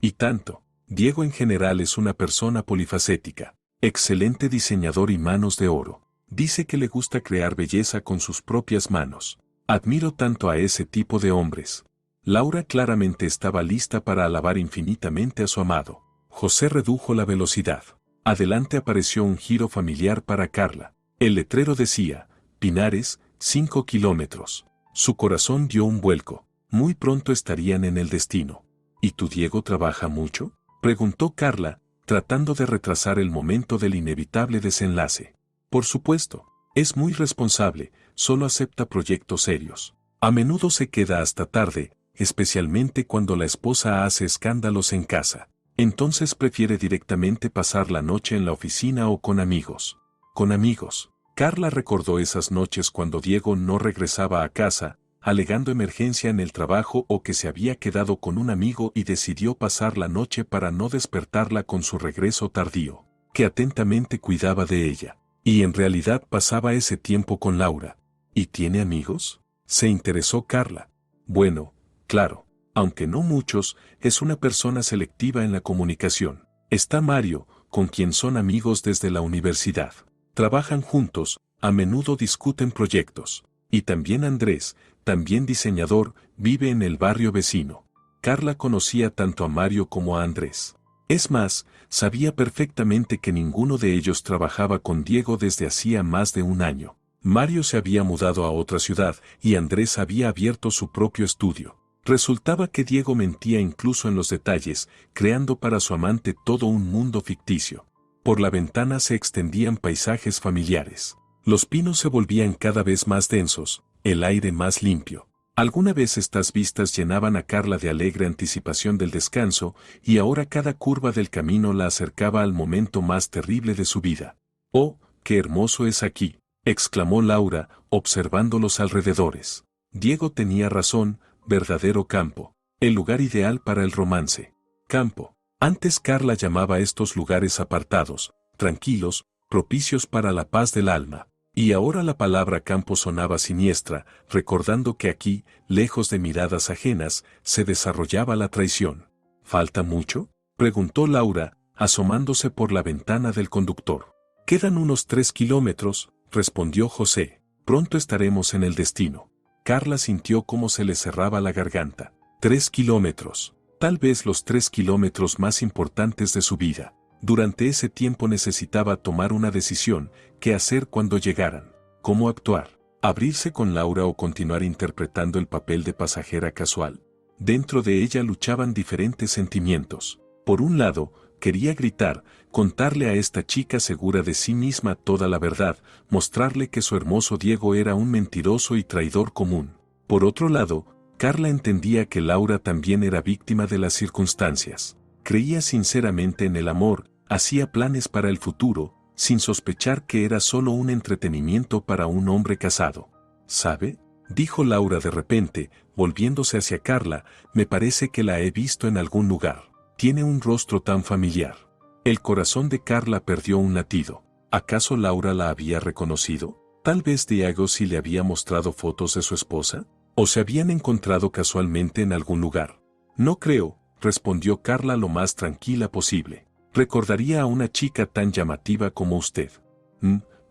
Y tanto. Diego en general es una persona polifacética, excelente diseñador y manos de oro. Dice que le gusta crear belleza con sus propias manos. Admiro tanto a ese tipo de hombres. Laura claramente estaba lista para alabar infinitamente a su amado. José redujo la velocidad. Adelante apareció un giro familiar para Carla. El letrero decía, Pinares, 5 kilómetros. Su corazón dio un vuelco. Muy pronto estarían en el destino. ¿Y tu Diego trabaja mucho?, preguntó Carla, tratando de retrasar el momento del inevitable desenlace. Por supuesto, es muy responsable, solo acepta proyectos serios. A menudo se queda hasta tarde, especialmente cuando la esposa hace escándalos en casa. Entonces prefiere directamente pasar la noche en la oficina o con amigos. Con amigos. Carla recordó esas noches cuando Diego no regresaba a casa, alegando emergencia en el trabajo o que se había quedado con un amigo y decidió pasar la noche para no despertarla con su regreso tardío, que atentamente cuidaba de ella. Y en realidad pasaba ese tiempo con Laura. ¿Y tiene amigos?, se interesó Carla. Bueno, claro, aunque no muchos, es una persona selectiva en la comunicación. Está Mario, con quien son amigos desde la universidad. Trabajan juntos, a menudo discuten proyectos. Y también Andrés, también diseñador, vive en el barrio vecino. Carla conocía tanto a Mario como a Andrés. Es más, sabía perfectamente que ninguno de ellos trabajaba con Diego desde hacía más de un año. Mario se había mudado a otra ciudad y Andrés había abierto su propio estudio. Resultaba que Diego mentía incluso en los detalles, creando para su amante todo un mundo ficticio. Por la ventana se extendían paisajes familiares. Los pinos se volvían cada vez más densos, el aire más limpio. Alguna vez estas vistas llenaban a Carla de alegre anticipación del descanso, y ahora cada curva del camino la acercaba al momento más terrible de su vida. ¡Oh, qué hermoso es aquí!, exclamó Laura, observando los alrededores. Diego tenía razón, verdadero campo. El lugar ideal para el romance. Campo. Antes Carla llamaba a estos lugares apartados, tranquilos, propicios para la paz del alma. Y ahora la palabra campo sonaba siniestra, recordando que aquí, lejos de miradas ajenas, se desarrollaba la traición. ¿Falta mucho?, preguntó Laura, asomándose por la ventana del conductor. Quedan unos 3 kilómetros, respondió José. Pronto estaremos en el destino. Carla sintió cómo se le cerraba la garganta. 3 kilómetros. Tal vez los 3 kilómetros más importantes de su vida. Durante ese tiempo necesitaba tomar una decisión, qué hacer cuando llegaran, cómo actuar, abrirse con Laura o continuar interpretando el papel de pasajera casual. Dentro de ella luchaban diferentes sentimientos. Por un lado, quería gritar, contarle a esta chica segura de sí misma toda la verdad, mostrarle que su hermoso Diego era un mentiroso y traidor común. Por otro lado, Carla entendía que Laura también era víctima de las circunstancias. Creía sinceramente en el amor, hacía planes para el futuro, sin sospechar que era solo un entretenimiento para un hombre casado. ¿Sabe?, dijo Laura de repente, volviéndose hacia Carla, me parece que la he visto en algún lugar. Tiene un rostro tan familiar. El corazón de Carla perdió un latido. ¿Acaso Laura la había reconocido? Tal vez Diego sí le había mostrado fotos de su esposa, o se habían encontrado casualmente en algún lugar. No creo, respondió Carla lo más tranquila posible. Recordaría a una chica tan llamativa como usted.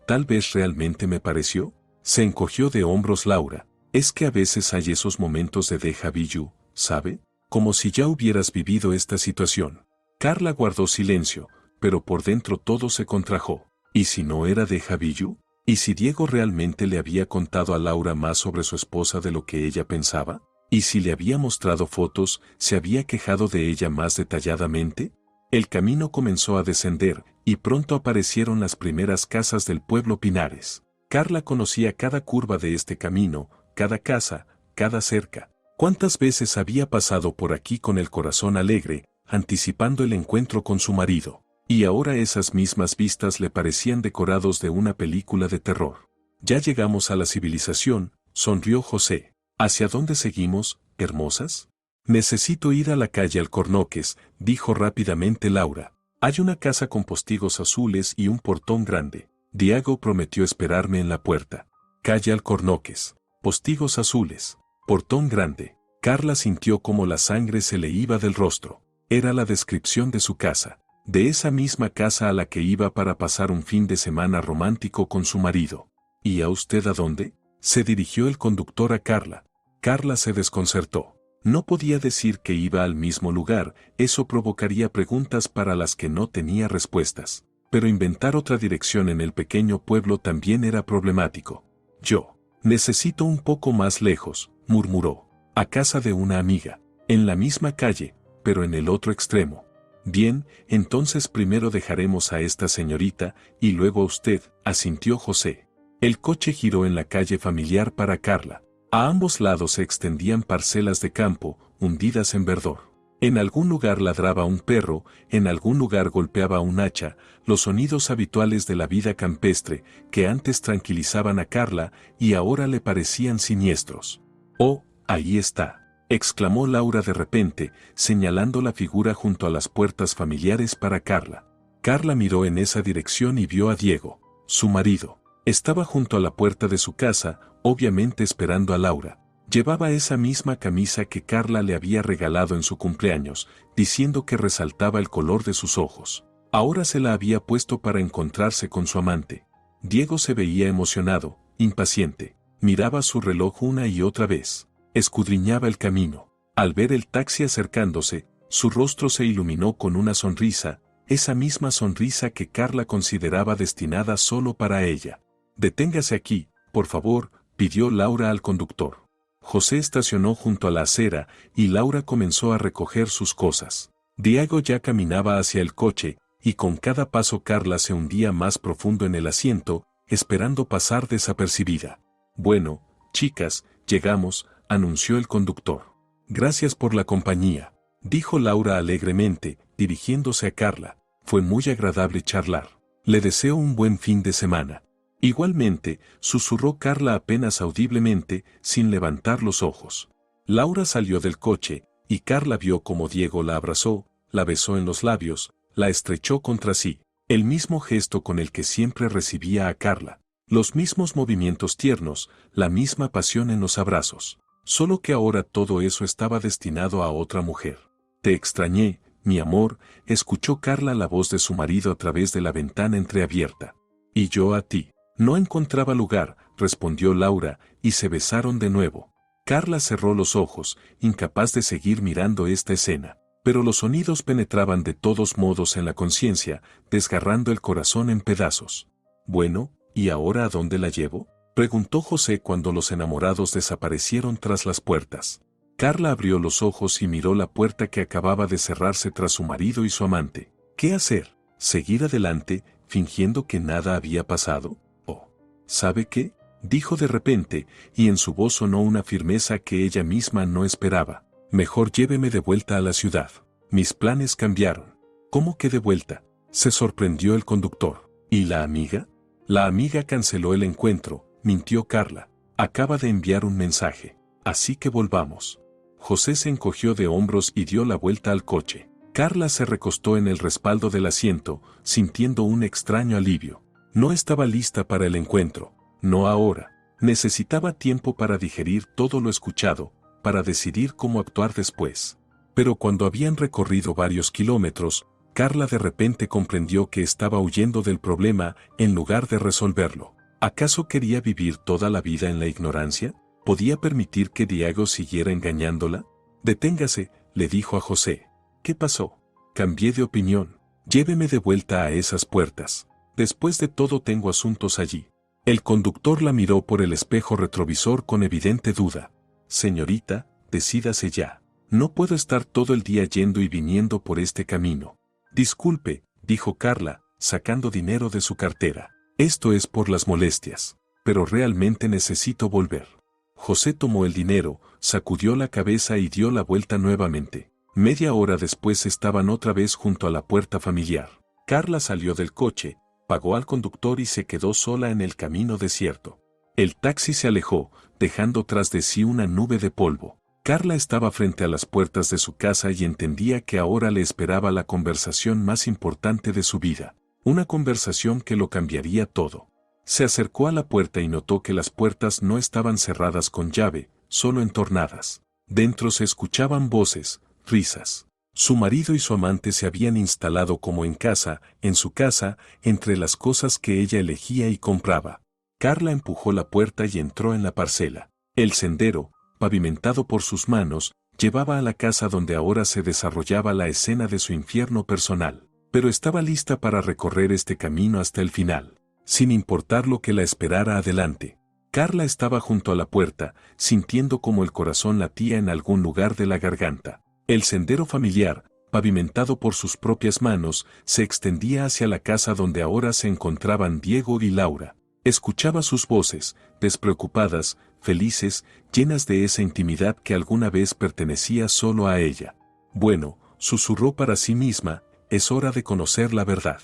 Tal vez realmente me pareció. Se encogió de hombros Laura. Es que a veces hay esos momentos de déjà vu, ¿sabe? Como si ya hubieras vivido esta situación. Carla guardó silencio, pero por dentro todo se contrajo. ¿Y si no era déjà vu? ¿Y si Diego realmente le había contado a Laura más sobre su esposa de lo que ella pensaba? ¿Y si le había mostrado fotos, se había quejado de ella más detalladamente? El camino comenzó a descender, y pronto aparecieron las primeras casas del pueblo Pinares. Carla conocía cada curva de este camino, cada casa, cada cerca. ¿Cuántas veces había pasado por aquí con el corazón alegre, anticipando el encuentro con su marido? Y ahora esas mismas vistas le parecían decorados de una película de terror. Ya llegamos a la civilización, sonrió José. ¿Hacia dónde seguimos, hermosas? Necesito ir a la calle Alcornoques, dijo rápidamente Laura. Hay una casa con postigos azules y un portón grande. Diego prometió esperarme en la puerta. Calle Alcornoques, postigos azules, portón grande. Carla sintió como la sangre se le iba del rostro. Era la descripción de su casa, de esa misma casa a la que iba para pasar un fin de semana romántico con su marido. ¿Y a usted a dónde? Se dirigió el conductor a Carla. Carla se desconcertó. No podía decir que iba al mismo lugar, eso provocaría preguntas para las que no tenía respuestas. Pero inventar otra dirección en el pequeño pueblo también era problemático. Yo necesito un poco más lejos, murmuró. A casa de una amiga, en la misma calle, pero en el otro extremo. Bien, entonces primero dejaremos a esta señorita, y luego a usted, asintió José. El coche giró en la calle familiar para Carla. A ambos lados se extendían parcelas de campo, hundidas en verdor. En algún lugar ladraba un perro, en algún lugar golpeaba un hacha, los sonidos habituales de la vida campestre, que antes tranquilizaban a Carla y ahora le parecían siniestros. «Oh, ahí está», exclamó Laura de repente, señalando la figura junto a las puertas familiares para Carla. Carla miró en esa dirección y vio a Diego, su marido. Estaba junto a la puerta de su casa, obviamente esperando a Laura. Llevaba esa misma camisa que Carla le había regalado en su cumpleaños, diciendo que resaltaba el color de sus ojos. Ahora se la había puesto para encontrarse con su amante. Diego se veía emocionado, impaciente. Miraba su reloj una y otra vez. Escudriñaba el camino. Al ver el taxi acercándose, su rostro se iluminó con una sonrisa, esa misma sonrisa que Carla consideraba destinada solo para ella. «Deténgase aquí, por favor», pidió Laura al conductor. José estacionó junto a la acera y Laura comenzó a recoger sus cosas. Diego ya caminaba hacia el coche, y con cada paso Carla se hundía más profundo en el asiento, esperando pasar desapercibida. «Bueno, chicas, llegamos», anunció el conductor. «Gracias por la compañía», dijo Laura alegremente, dirigiéndose a Carla. «Fue muy agradable charlar. Le deseo un buen fin de semana». Igualmente, susurró Carla apenas audiblemente, sin levantar los ojos. Laura salió del coche, y Carla vio cómo Diego la abrazó, la besó en los labios, la estrechó contra sí, el mismo gesto con el que siempre recibía a Carla, los mismos movimientos tiernos, la misma pasión en los abrazos, solo que ahora todo eso estaba destinado a otra mujer. «Te extrañé, mi amor», escuchó Carla la voz de su marido a través de la ventana entreabierta. «Y yo a ti». «No encontraba lugar», respondió Laura, y se besaron de nuevo. Carla cerró los ojos, incapaz de seguir mirando esta escena. Pero los sonidos penetraban de todos modos en la conciencia, desgarrando el corazón en pedazos. «Bueno, ¿y ahora a dónde la llevo?», preguntó José cuando los enamorados desaparecieron tras las puertas. Carla abrió los ojos y miró la puerta que acababa de cerrarse tras su marido y su amante. ¿Qué hacer? ¿Seguir adelante, fingiendo que nada había pasado? «¿Sabe qué?», dijo de repente, y en su voz sonó una firmeza que ella misma no esperaba. «Mejor lléveme de vuelta a la ciudad. Mis planes cambiaron». «¿Cómo que de vuelta?», se sorprendió el conductor. «¿Y la amiga?». «La amiga canceló el encuentro», mintió Carla. «Acaba de enviar un mensaje. Así que volvamos». José se encogió de hombros y dio la vuelta al coche. Carla se recostó en el respaldo del asiento, sintiendo un extraño alivio. No estaba lista para el encuentro, no ahora. Necesitaba tiempo para digerir todo lo escuchado, para decidir cómo actuar después. Pero cuando habían recorrido varios kilómetros, Carla de repente comprendió que estaba huyendo del problema en lugar de resolverlo. ¿Acaso quería vivir toda la vida en la ignorancia? ¿Podía permitir que Diego siguiera engañándola? «Deténgase», le dijo a José. «¿Qué pasó?». «Cambié de opinión. Lléveme de vuelta a esas puertas. Después de todo tengo asuntos allí». El conductor la miró por el espejo retrovisor con evidente duda. «Señorita, decídase ya. No puedo estar todo el día yendo y viniendo por este camino». Disculpe, dijo Carla, sacando dinero de su cartera. Esto es por las molestias. Pero realmente necesito volver. José tomó el dinero, sacudió la cabeza y dio la vuelta nuevamente. Media hora después estaban otra vez junto a la puerta familiar. Carla salió del coche, pagó al conductor y se quedó sola en el camino desierto. El taxi se alejó, dejando tras de sí una nube de polvo. Carla estaba frente a las puertas de su casa y entendía que ahora le esperaba la conversación más importante de su vida. Una conversación que lo cambiaría todo. Se acercó a la puerta y notó que las puertas no estaban cerradas con llave, solo entornadas. Dentro se escuchaban voces, risas. Su marido y su amante se habían instalado como en su casa, entre las cosas que ella elegía y compraba. Carla empujó la puerta y entró en la parcela. El sendero, pavimentado por sus manos, llevaba a la casa donde ahora se desarrollaba la escena de su infierno personal. Pero estaba lista para recorrer este camino hasta el final, sin importar lo que la esperara adelante. Carla estaba junto a la puerta, sintiendo como el corazón latía en algún lugar de la garganta. El sendero familiar, pavimentado por sus propias manos, se extendía hacia la casa donde ahora se encontraban Diego y Laura. Escuchaba sus voces, despreocupadas, felices, llenas de esa intimidad que alguna vez pertenecía solo a ella. Bueno, susurró para sí misma, es hora de conocer la verdad.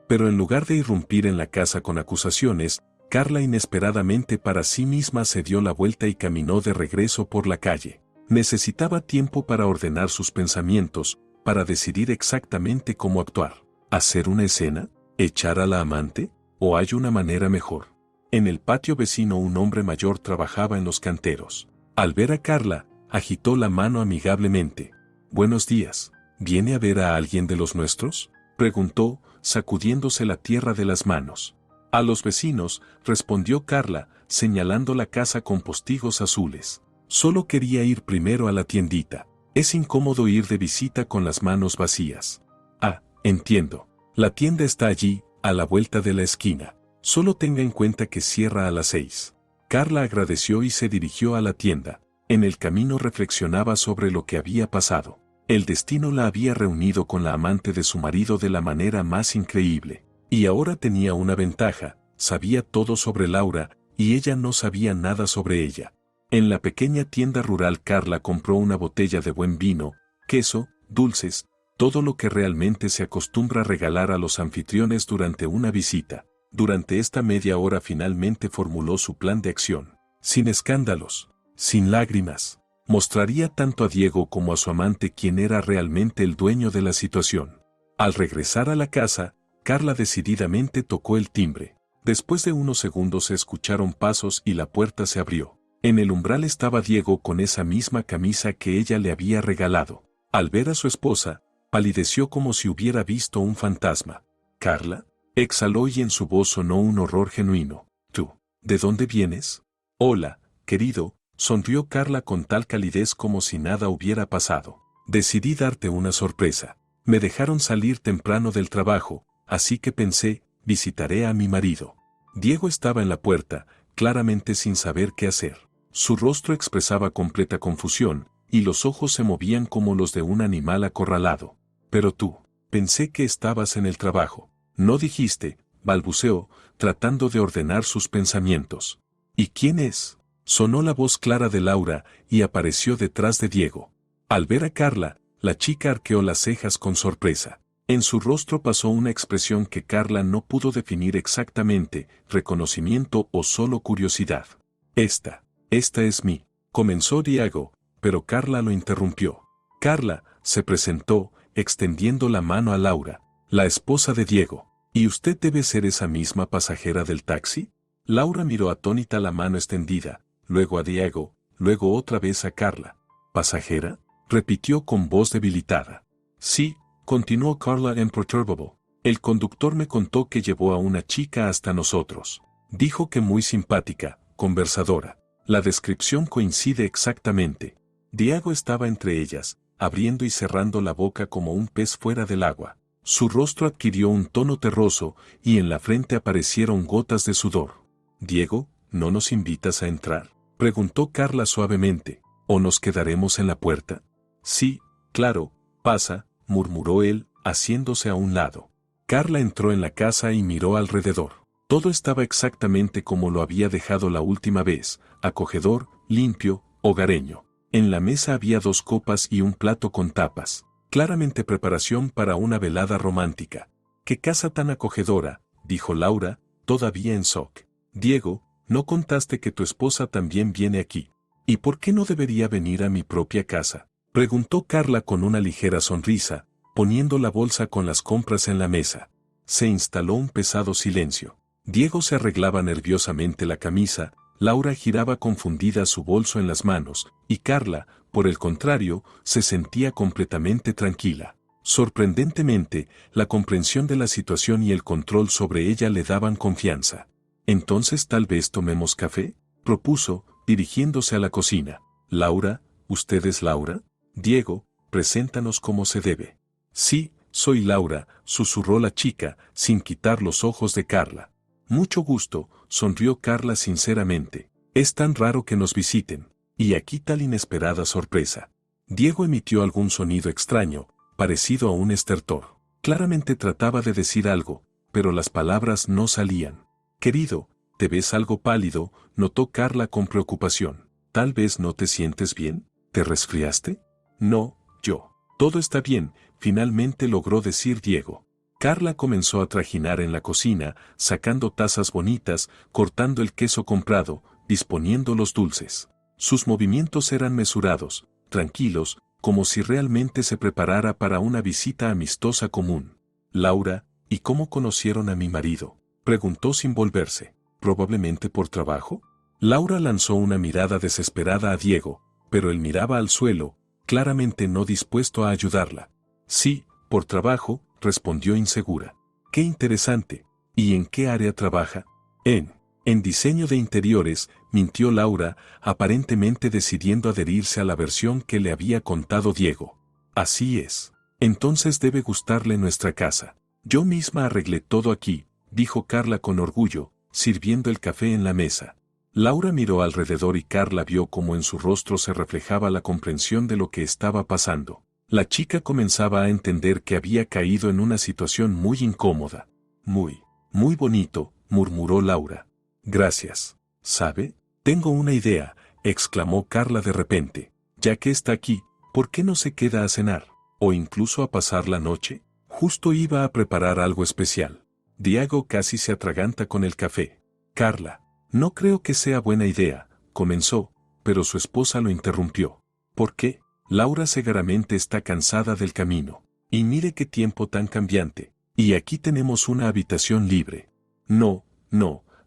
Pero en lugar de irrumpir en la casa con acusaciones, Carla inesperadamente para sí misma se dio la vuelta y caminó de regreso por la calle. Necesitaba tiempo para ordenar sus pensamientos, para decidir exactamente cómo actuar. ¿Hacer una escena? ¿Echar a la amante? ¿O hay una manera mejor? En el patio vecino un hombre mayor trabajaba en los canteros. Al ver a Carla, agitó la mano amigablemente. «Buenos días. ¿Viene a ver a alguien de los nuestros?», preguntó, sacudiéndose la tierra de las manos. «A los vecinos», respondió Carla, señalando la casa con postigos azules. «Solo quería ir primero a la tiendita. Es incómodo ir de visita con las manos vacías». «Ah, entiendo. La tienda está allí, a la vuelta de la esquina. Solo tenga en cuenta que cierra a las 6». Carla agradeció y se dirigió a la tienda. En el camino reflexionaba sobre lo que había pasado. El destino la había reunido con la amante de su marido de la manera más increíble. Y ahora tenía una ventaja, sabía todo sobre Laura, y ella no sabía nada sobre ella. En la pequeña tienda rural Carla compró una botella de buen vino, queso, dulces, todo lo que realmente se acostumbra a regalar a los anfitriones durante una visita. Durante esta media hora finalmente formuló su plan de acción. Sin escándalos, sin lágrimas. Mostraría tanto a Diego como a su amante quién era realmente el dueño de la situación. Al regresar a la casa, Carla decididamente tocó el timbre. Después de unos segundos se escucharon pasos y la puerta se abrió. En el umbral estaba Diego con esa misma camisa que ella le había regalado. Al ver a su esposa, palideció como si hubiera visto un fantasma. «¿Carla?», exhaló y en su voz sonó un horror genuino. «¿Tú? ¿De dónde vienes?». «Hola, querido», sonrió Carla con tal calidez como si nada hubiera pasado. «Decidí darte una sorpresa. Me dejaron salir temprano del trabajo, así que pensé, visitaré a mi marido». Diego estaba en la puerta, claramente sin saber qué hacer. Su rostro expresaba completa confusión, y los ojos se movían como los de un animal acorralado. «Pero tú, pensé que estabas en el trabajo. No dijiste», balbuceó, tratando de ordenar sus pensamientos. «¿Y quién es?». Sonó la voz clara de Laura, y apareció detrás de Diego. Al ver a Carla, la chica arqueó las cejas con sorpresa. En su rostro pasó una expresión que Carla no pudo definir exactamente, reconocimiento o solo curiosidad. Esta es mi», comenzó Diego, pero Carla lo interrumpió. «Carla», se presentó, extendiendo la mano a Laura, la esposa de Diego. «¿Y usted debe ser esa misma pasajera del taxi?». Laura miró atónita la mano extendida, luego a Diego, luego otra vez a Carla. «¿Pasajera?», repitió con voz debilitada. «Sí», continuó Carla imperturbable. «El conductor me contó que llevó a una chica hasta nosotros. Dijo que muy simpática, conversadora. La descripción coincide exactamente». Diego estaba entre ellas, abriendo y cerrando la boca como un pez fuera del agua. Su rostro adquirió un tono terroso, y en la frente aparecieron gotas de sudor. «Diego, ¿no nos invitas a entrar?», preguntó Carla suavemente. «¿O nos quedaremos en la puerta?». «Sí, claro, pasa», murmuró él, haciéndose a un lado. Carla entró en la casa y miró alrededor. Todo estaba exactamente como lo había dejado la última vez, acogedor, limpio, hogareño. En la mesa había 2 copas y un plato con tapas. Claramente preparación para una velada romántica. «¡Qué casa tan acogedora!», dijo Laura, todavía en shock. «Diego, ¿no contaste que tu esposa también viene aquí? ¿Y por qué no debería venir a mi propia casa?», preguntó Carla con una ligera sonrisa, poniendo la bolsa con las compras en la mesa. Se instaló un pesado silencio. Diego se arreglaba nerviosamente la camisa, Laura giraba confundida su bolso en las manos, y Carla, por el contrario, se sentía completamente tranquila. Sorprendentemente, la comprensión de la situación y el control sobre ella le daban confianza. «Entonces tal vez tomemos café», propuso, dirigiéndose a la cocina. «Laura, ¿usted es Laura? Diego, preséntanos como se debe». «Sí, soy Laura», susurró la chica, sin quitar los ojos de Carla. «Mucho gusto», sonrió Carla sinceramente. «Es tan raro que nos visiten. Y aquí tal inesperada sorpresa». Diego emitió algún sonido extraño, parecido a un estertor. Claramente trataba de decir algo, pero las palabras no salían. «Querido, te ves algo pálido», notó Carla con preocupación. «Tal vez no te sientes bien. ¿Te resfriaste?». «No, yo. Todo está bien», finalmente logró decir Diego. Carla comenzó a trajinar en la cocina, sacando tazas bonitas, cortando el queso comprado, disponiendo los dulces. Sus movimientos eran mesurados, tranquilos, como si realmente se preparara para una visita amistosa común. «Laura, ¿y cómo conocieron a mi marido?», preguntó sin volverse. «¿Probablemente por trabajo?». Laura lanzó una mirada desesperada a Diego, pero él miraba al suelo, claramente no dispuesto a ayudarla. «Sí, por trabajo», respondió insegura. «Qué interesante. ¿Y en qué área trabaja?». En diseño de interiores», mintió Laura, aparentemente decidiendo adherirse a la versión que le había contado Diego. «Así es. Entonces debe gustarle nuestra casa. Yo misma arreglé todo aquí», dijo Carla con orgullo, sirviendo el café en la mesa. Laura miró alrededor y Carla vio cómo en su rostro se reflejaba la comprensión de lo que estaba pasando. La chica comenzaba a entender que había caído en una situación muy incómoda. Muy bonito», murmuró Laura. «Gracias. ¿Sabe? Tengo una idea», exclamó Carla de repente. «Ya que está aquí, ¿por qué no se queda a cenar? ¿O incluso a pasar la noche? Justo iba a preparar algo especial». Diego casi se atraganta con el café. «Carla, no creo que sea buena idea», comenzó, pero su esposa lo interrumpió. «¿Por qué? Laura seguramente está cansada del camino. Y mire qué tiempo tan cambiante. Y aquí tenemos una habitación libre». «No,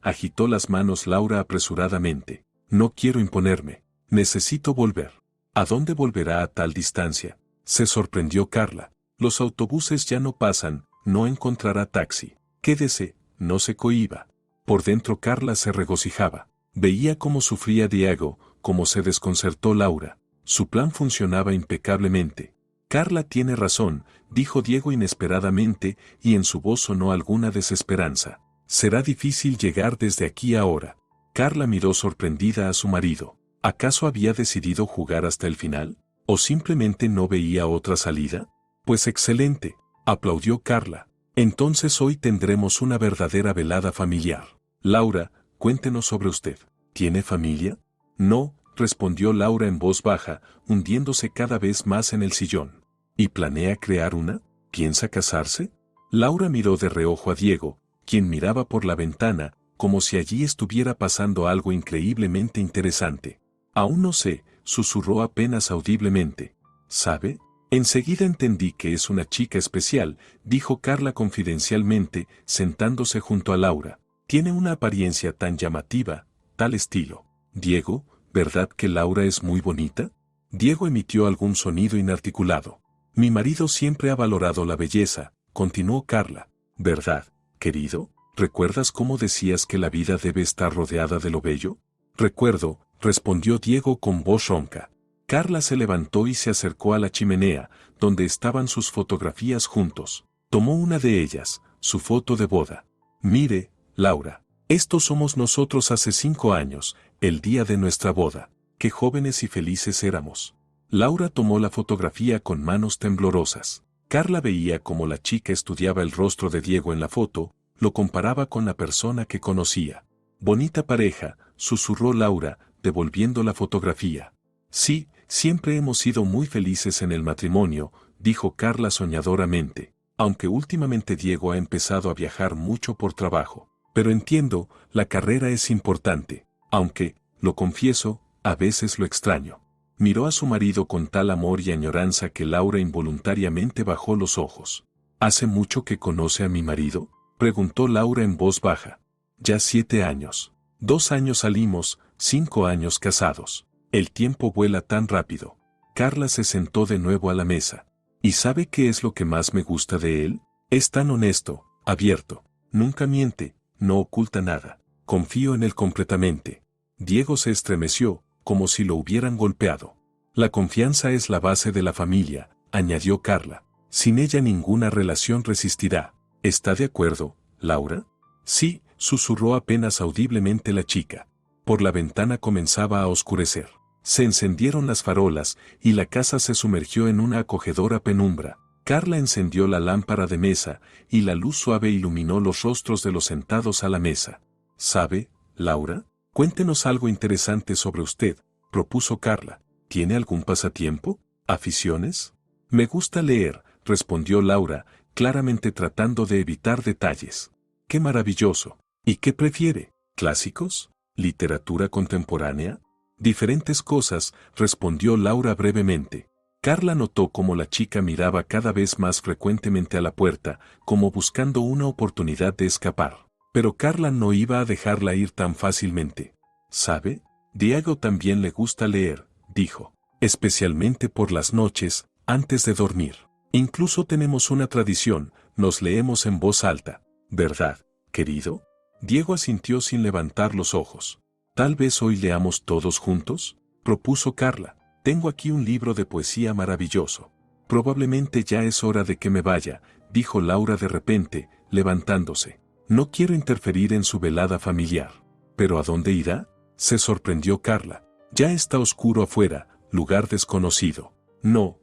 agitó las manos Laura apresuradamente. «No quiero imponerme. Necesito volver». «¿A dónde volverá a tal distancia?», se sorprendió Carla. «Los autobuses ya no pasan, no encontrará taxi. Quédese, no se cohíba». Por dentro Carla se regocijaba. Veía cómo sufría Diego, cómo se desconcertó Laura. Su plan funcionaba impecablemente. «Carla tiene razón», dijo Diego inesperadamente, y en su voz sonó alguna desesperanza. «Será difícil llegar desde aquí ahora». Carla miró sorprendida a su marido. ¿Acaso había decidido jugar hasta el final? ¿O simplemente no veía otra salida? «Pues excelente», aplaudió Carla. «Entonces hoy tendremos una verdadera velada familiar. Laura, cuéntenos sobre usted. ¿Tiene familia?». «No», respondió Laura en voz baja, hundiéndose cada vez más en el sillón. «¿Y planea crear una? ¿Piensa casarse?». Laura miró de reojo a Diego, quien miraba por la ventana, como si allí estuviera pasando algo increíblemente interesante. «Aún no sé», susurró apenas audiblemente. «¿Sabe? Enseguida entendí que es una chica especial», dijo Carla confidencialmente, sentándose junto a Laura. «Tiene una apariencia tan llamativa, tal estilo. Diego, ¿verdad que Laura es muy bonita?». Diego emitió algún sonido inarticulado. «Mi marido siempre ha valorado la belleza», continuó Carla. «¿Verdad, querido? ¿Recuerdas cómo decías que la vida debe estar rodeada de lo bello?». «Recuerdo», respondió Diego con voz ronca. Carla se levantó y se acercó a la chimenea, donde estaban sus fotografías juntos. Tomó una de ellas, su foto de boda. «Mire, Laura, estos somos nosotros hace 5 años, el día de nuestra boda. Qué jóvenes y felices éramos». Laura tomó la fotografía con manos temblorosas. Carla veía cómo la chica estudiaba el rostro de Diego en la foto, lo comparaba con la persona que conocía. Bonita pareja, susurró Laura, devolviendo la fotografía. Sí, siempre hemos sido muy felices en el matrimonio, dijo Carla soñadoramente, aunque últimamente Diego ha empezado a viajar mucho por trabajo. Pero entiendo, la carrera es importante, aunque, lo confieso, a veces lo extraño. Miró a su marido con tal amor y añoranza que Laura involuntariamente bajó los ojos. ¿Hace mucho que conoce a mi marido?, preguntó Laura en voz baja. Ya 7 años. 2 años salimos, 5 años casados. El tiempo vuela tan rápido. Carla se sentó de nuevo a la mesa. ¿Y sabe qué es lo que más me gusta de él? Es tan honesto, abierto. Nunca miente, no oculta nada. Confío en él completamente. Diego se estremeció, como si lo hubieran golpeado. La confianza es la base de la familia, añadió Carla. Sin ella ninguna relación resistirá. ¿Está de acuerdo, Laura? Sí, susurró apenas audiblemente la chica. Por la ventana comenzaba a oscurecer. Se encendieron las farolas y la casa se sumergió en una acogedora penumbra. Carla encendió la lámpara de mesa y la luz suave iluminó los rostros de los sentados a la mesa. ¿Sabe, Laura? Cuéntenos algo interesante sobre usted, propuso Carla. ¿Tiene algún pasatiempo? ¿Aficiones? Me gusta leer, respondió Laura, claramente tratando de evitar detalles. ¡Qué maravilloso! ¿Y qué prefiere? ¿Clásicos? ¿Literatura contemporánea? Diferentes cosas, respondió Laura brevemente. Carla notó cómo la chica miraba cada vez más frecuentemente a la puerta, como buscando una oportunidad de escapar. Pero Carla no iba a dejarla ir tan fácilmente. ¿Sabe? Diego también le gusta leer, dijo. Especialmente por las noches, antes de dormir. Incluso tenemos una tradición, nos leemos en voz alta. ¿Verdad, querido? Diego asintió sin levantar los ojos. ¿Tal vez hoy leamos todos juntos?, propuso Carla. Tengo aquí un libro de poesía maravilloso. Probablemente ya es hora de que me vaya, dijo Laura de repente, levantándose. No quiero interferir en su velada familiar. ¿Pero a dónde irá?, se sorprendió Carla. Ya está oscuro afuera, lugar desconocido. No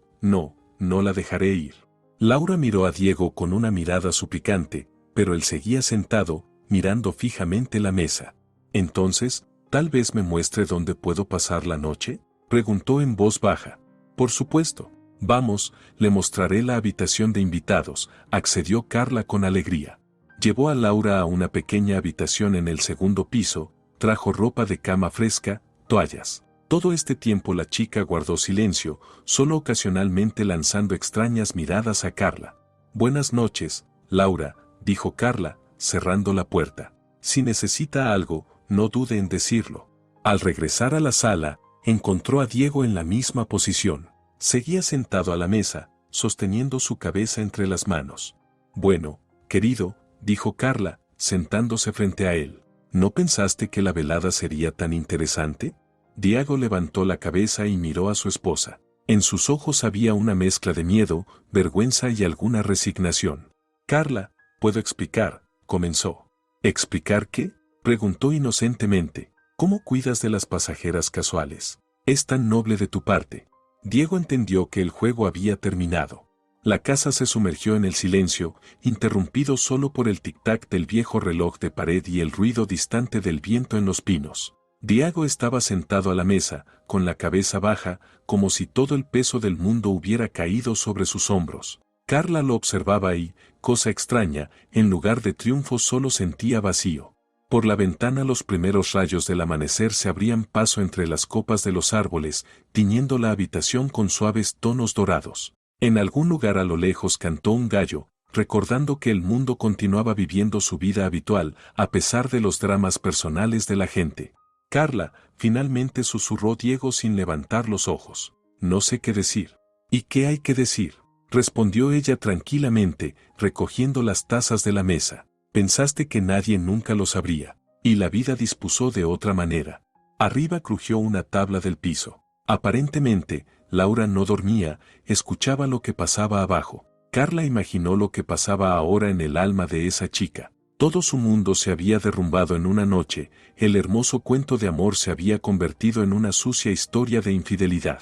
la dejaré ir. Laura miró a Diego con una mirada suplicante, pero él seguía sentado, mirando fijamente la mesa. Entonces, ¿tal vez me muestre dónde puedo pasar la noche?, preguntó en voz baja. Por supuesto. Vamos, le mostraré la habitación de invitados, accedió Carla con alegría. Llevó a Laura a una pequeña habitación en el segundo piso, trajo ropa de cama fresca, toallas. Todo este tiempo la chica guardó silencio, solo ocasionalmente lanzando extrañas miradas a Carla. Buenas noches, Laura, dijo Carla, cerrando la puerta. Si necesita algo, no dude en decirlo. Al regresar a la sala, encontró a Diego en la misma posición. Seguía sentado a la mesa, sosteniendo su cabeza entre las manos. Bueno, querido, dijo Carla, sentándose frente a él. ¿No pensaste que la velada sería tan interesante? Diego levantó la cabeza y miró a su esposa. En sus ojos había una mezcla de miedo, vergüenza y alguna resignación. Carla, ¿puedo explicar?, comenzó. ¿Explicar qué?, preguntó inocentemente. ¿Cómo cuidas de las pasajeras casuales? Es tan noble de tu parte. Diego entendió que el juego había terminado. La casa se sumergió en el silencio, interrumpido solo por el tic-tac del viejo reloj de pared y el ruido distante del viento en los pinos. Diego estaba sentado a la mesa, con la cabeza baja, como si todo el peso del mundo hubiera caído sobre sus hombros. Carla lo observaba y, cosa extraña, en lugar de triunfo solo sentía vacío. Por la ventana los primeros rayos del amanecer se abrían paso entre las copas de los árboles, tiñendo la habitación con suaves tonos dorados. En algún lugar a lo lejos cantó un gallo, recordando que el mundo continuaba viviendo su vida habitual, a pesar de los dramas personales de la gente. Carla, finalmente susurró Diego sin levantar los ojos. No sé qué decir. ¿Y qué hay que decir?, respondió ella tranquilamente, recogiendo las tazas de la mesa. Pensaste que nadie nunca lo sabría, y la vida dispuso de otra manera. Arriba crujió una tabla del piso. Aparentemente, Laura no dormía, escuchaba lo que pasaba abajo. Carla imaginó lo que pasaba ahora en el alma de esa chica. Todo su mundo se había derrumbado en una noche, el hermoso cuento de amor se había convertido en una sucia historia de infidelidad.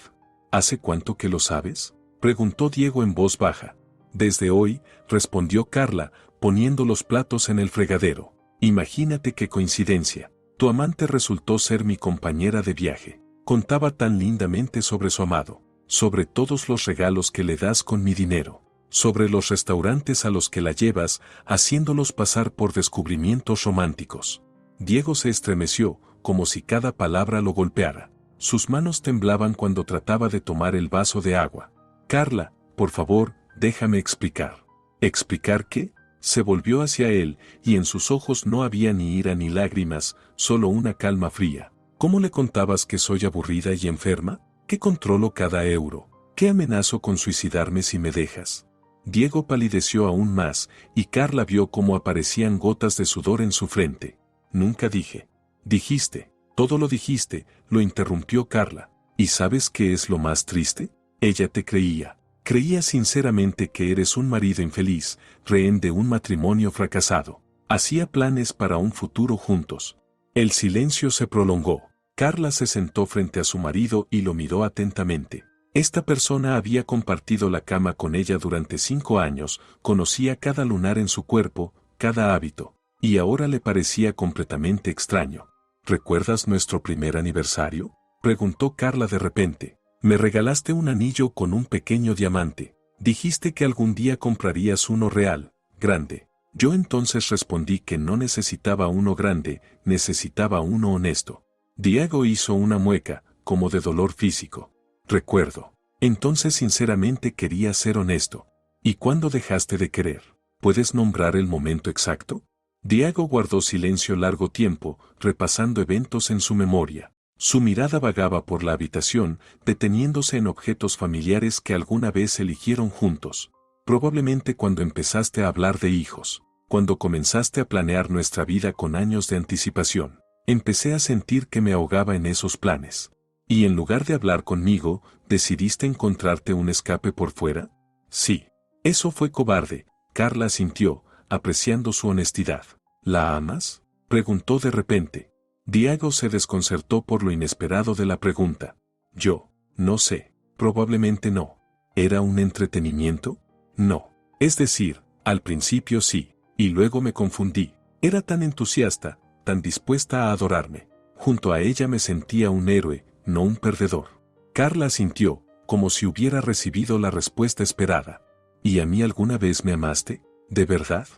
¿Hace cuánto que lo sabes?, preguntó Diego en voz baja. Desde hoy, respondió Carla, poniendo los platos en el fregadero. Imagínate qué coincidencia. Tu amante resultó ser mi compañera de viaje. Contaba tan lindamente sobre su amado, sobre todos los regalos que le das con mi dinero, sobre los restaurantes a los que la llevas, haciéndolos pasar por descubrimientos románticos. Diego se estremeció, como si cada palabra lo golpeara. Sus manos temblaban cuando trataba de tomar el vaso de agua. Carla, por favor, déjame explicar. ¿Explicar qué? Se volvió hacia él, y en sus ojos no había ni ira ni lágrimas, solo una calma fría. ¿Cómo le contabas que soy aburrida y enferma? ¿Que controlo cada euro? ¿Que amenazo con suicidarme si me dejas? Diego palideció aún más, y Carla vio cómo aparecían gotas de sudor en su frente. Nunca dije. Dijiste, todo lo dijiste, lo interrumpió Carla. ¿Y sabes qué es lo más triste? Ella te creía. Creía sinceramente que eres un marido infeliz, rehén de un matrimonio fracasado. Hacía planes para un futuro juntos. El silencio se prolongó. Carla se sentó frente a su marido y lo miró atentamente. Esta persona había compartido la cama con ella durante 5 años, conocía cada lunar en su cuerpo, cada hábito, y ahora le parecía completamente extraño. ¿Recuerdas nuestro primer aniversario?, preguntó Carla de repente. Me regalaste un anillo con un pequeño diamante. Dijiste que algún día comprarías uno real, grande. Yo entonces respondí que no necesitaba uno grande, necesitaba uno honesto. Diego hizo una mueca, como de dolor físico. Recuerdo. Entonces sinceramente quería ser honesto. ¿Y cuándo dejaste de querer? ¿Puedes nombrar el momento exacto? Diego guardó silencio largo tiempo, repasando eventos en su memoria. Su mirada vagaba por la habitación, deteniéndose en objetos familiares que alguna vez eligieron juntos. Probablemente cuando empezaste a hablar de hijos, cuando comenzaste a planear nuestra vida con años de anticipación. Empecé a sentir que me ahogaba en esos planes. Y en lugar de hablar conmigo, ¿decidiste encontrarte un escape por fuera? Sí. Eso fue cobarde, Carla asintió, apreciando su honestidad. ¿La amas?, preguntó de repente. Diego se desconcertó por lo inesperado de la pregunta. Yo, no sé, probablemente no. ¿Era un entretenimiento? No. Es decir, al principio sí, y luego me confundí. Era tan entusiasta, tan dispuesta a adorarme. Junto a ella me sentía un héroe, no un perdedor. Carla asintió, como si hubiera recibido la respuesta esperada. ¿Y a mí alguna vez me amaste? ¿De verdad?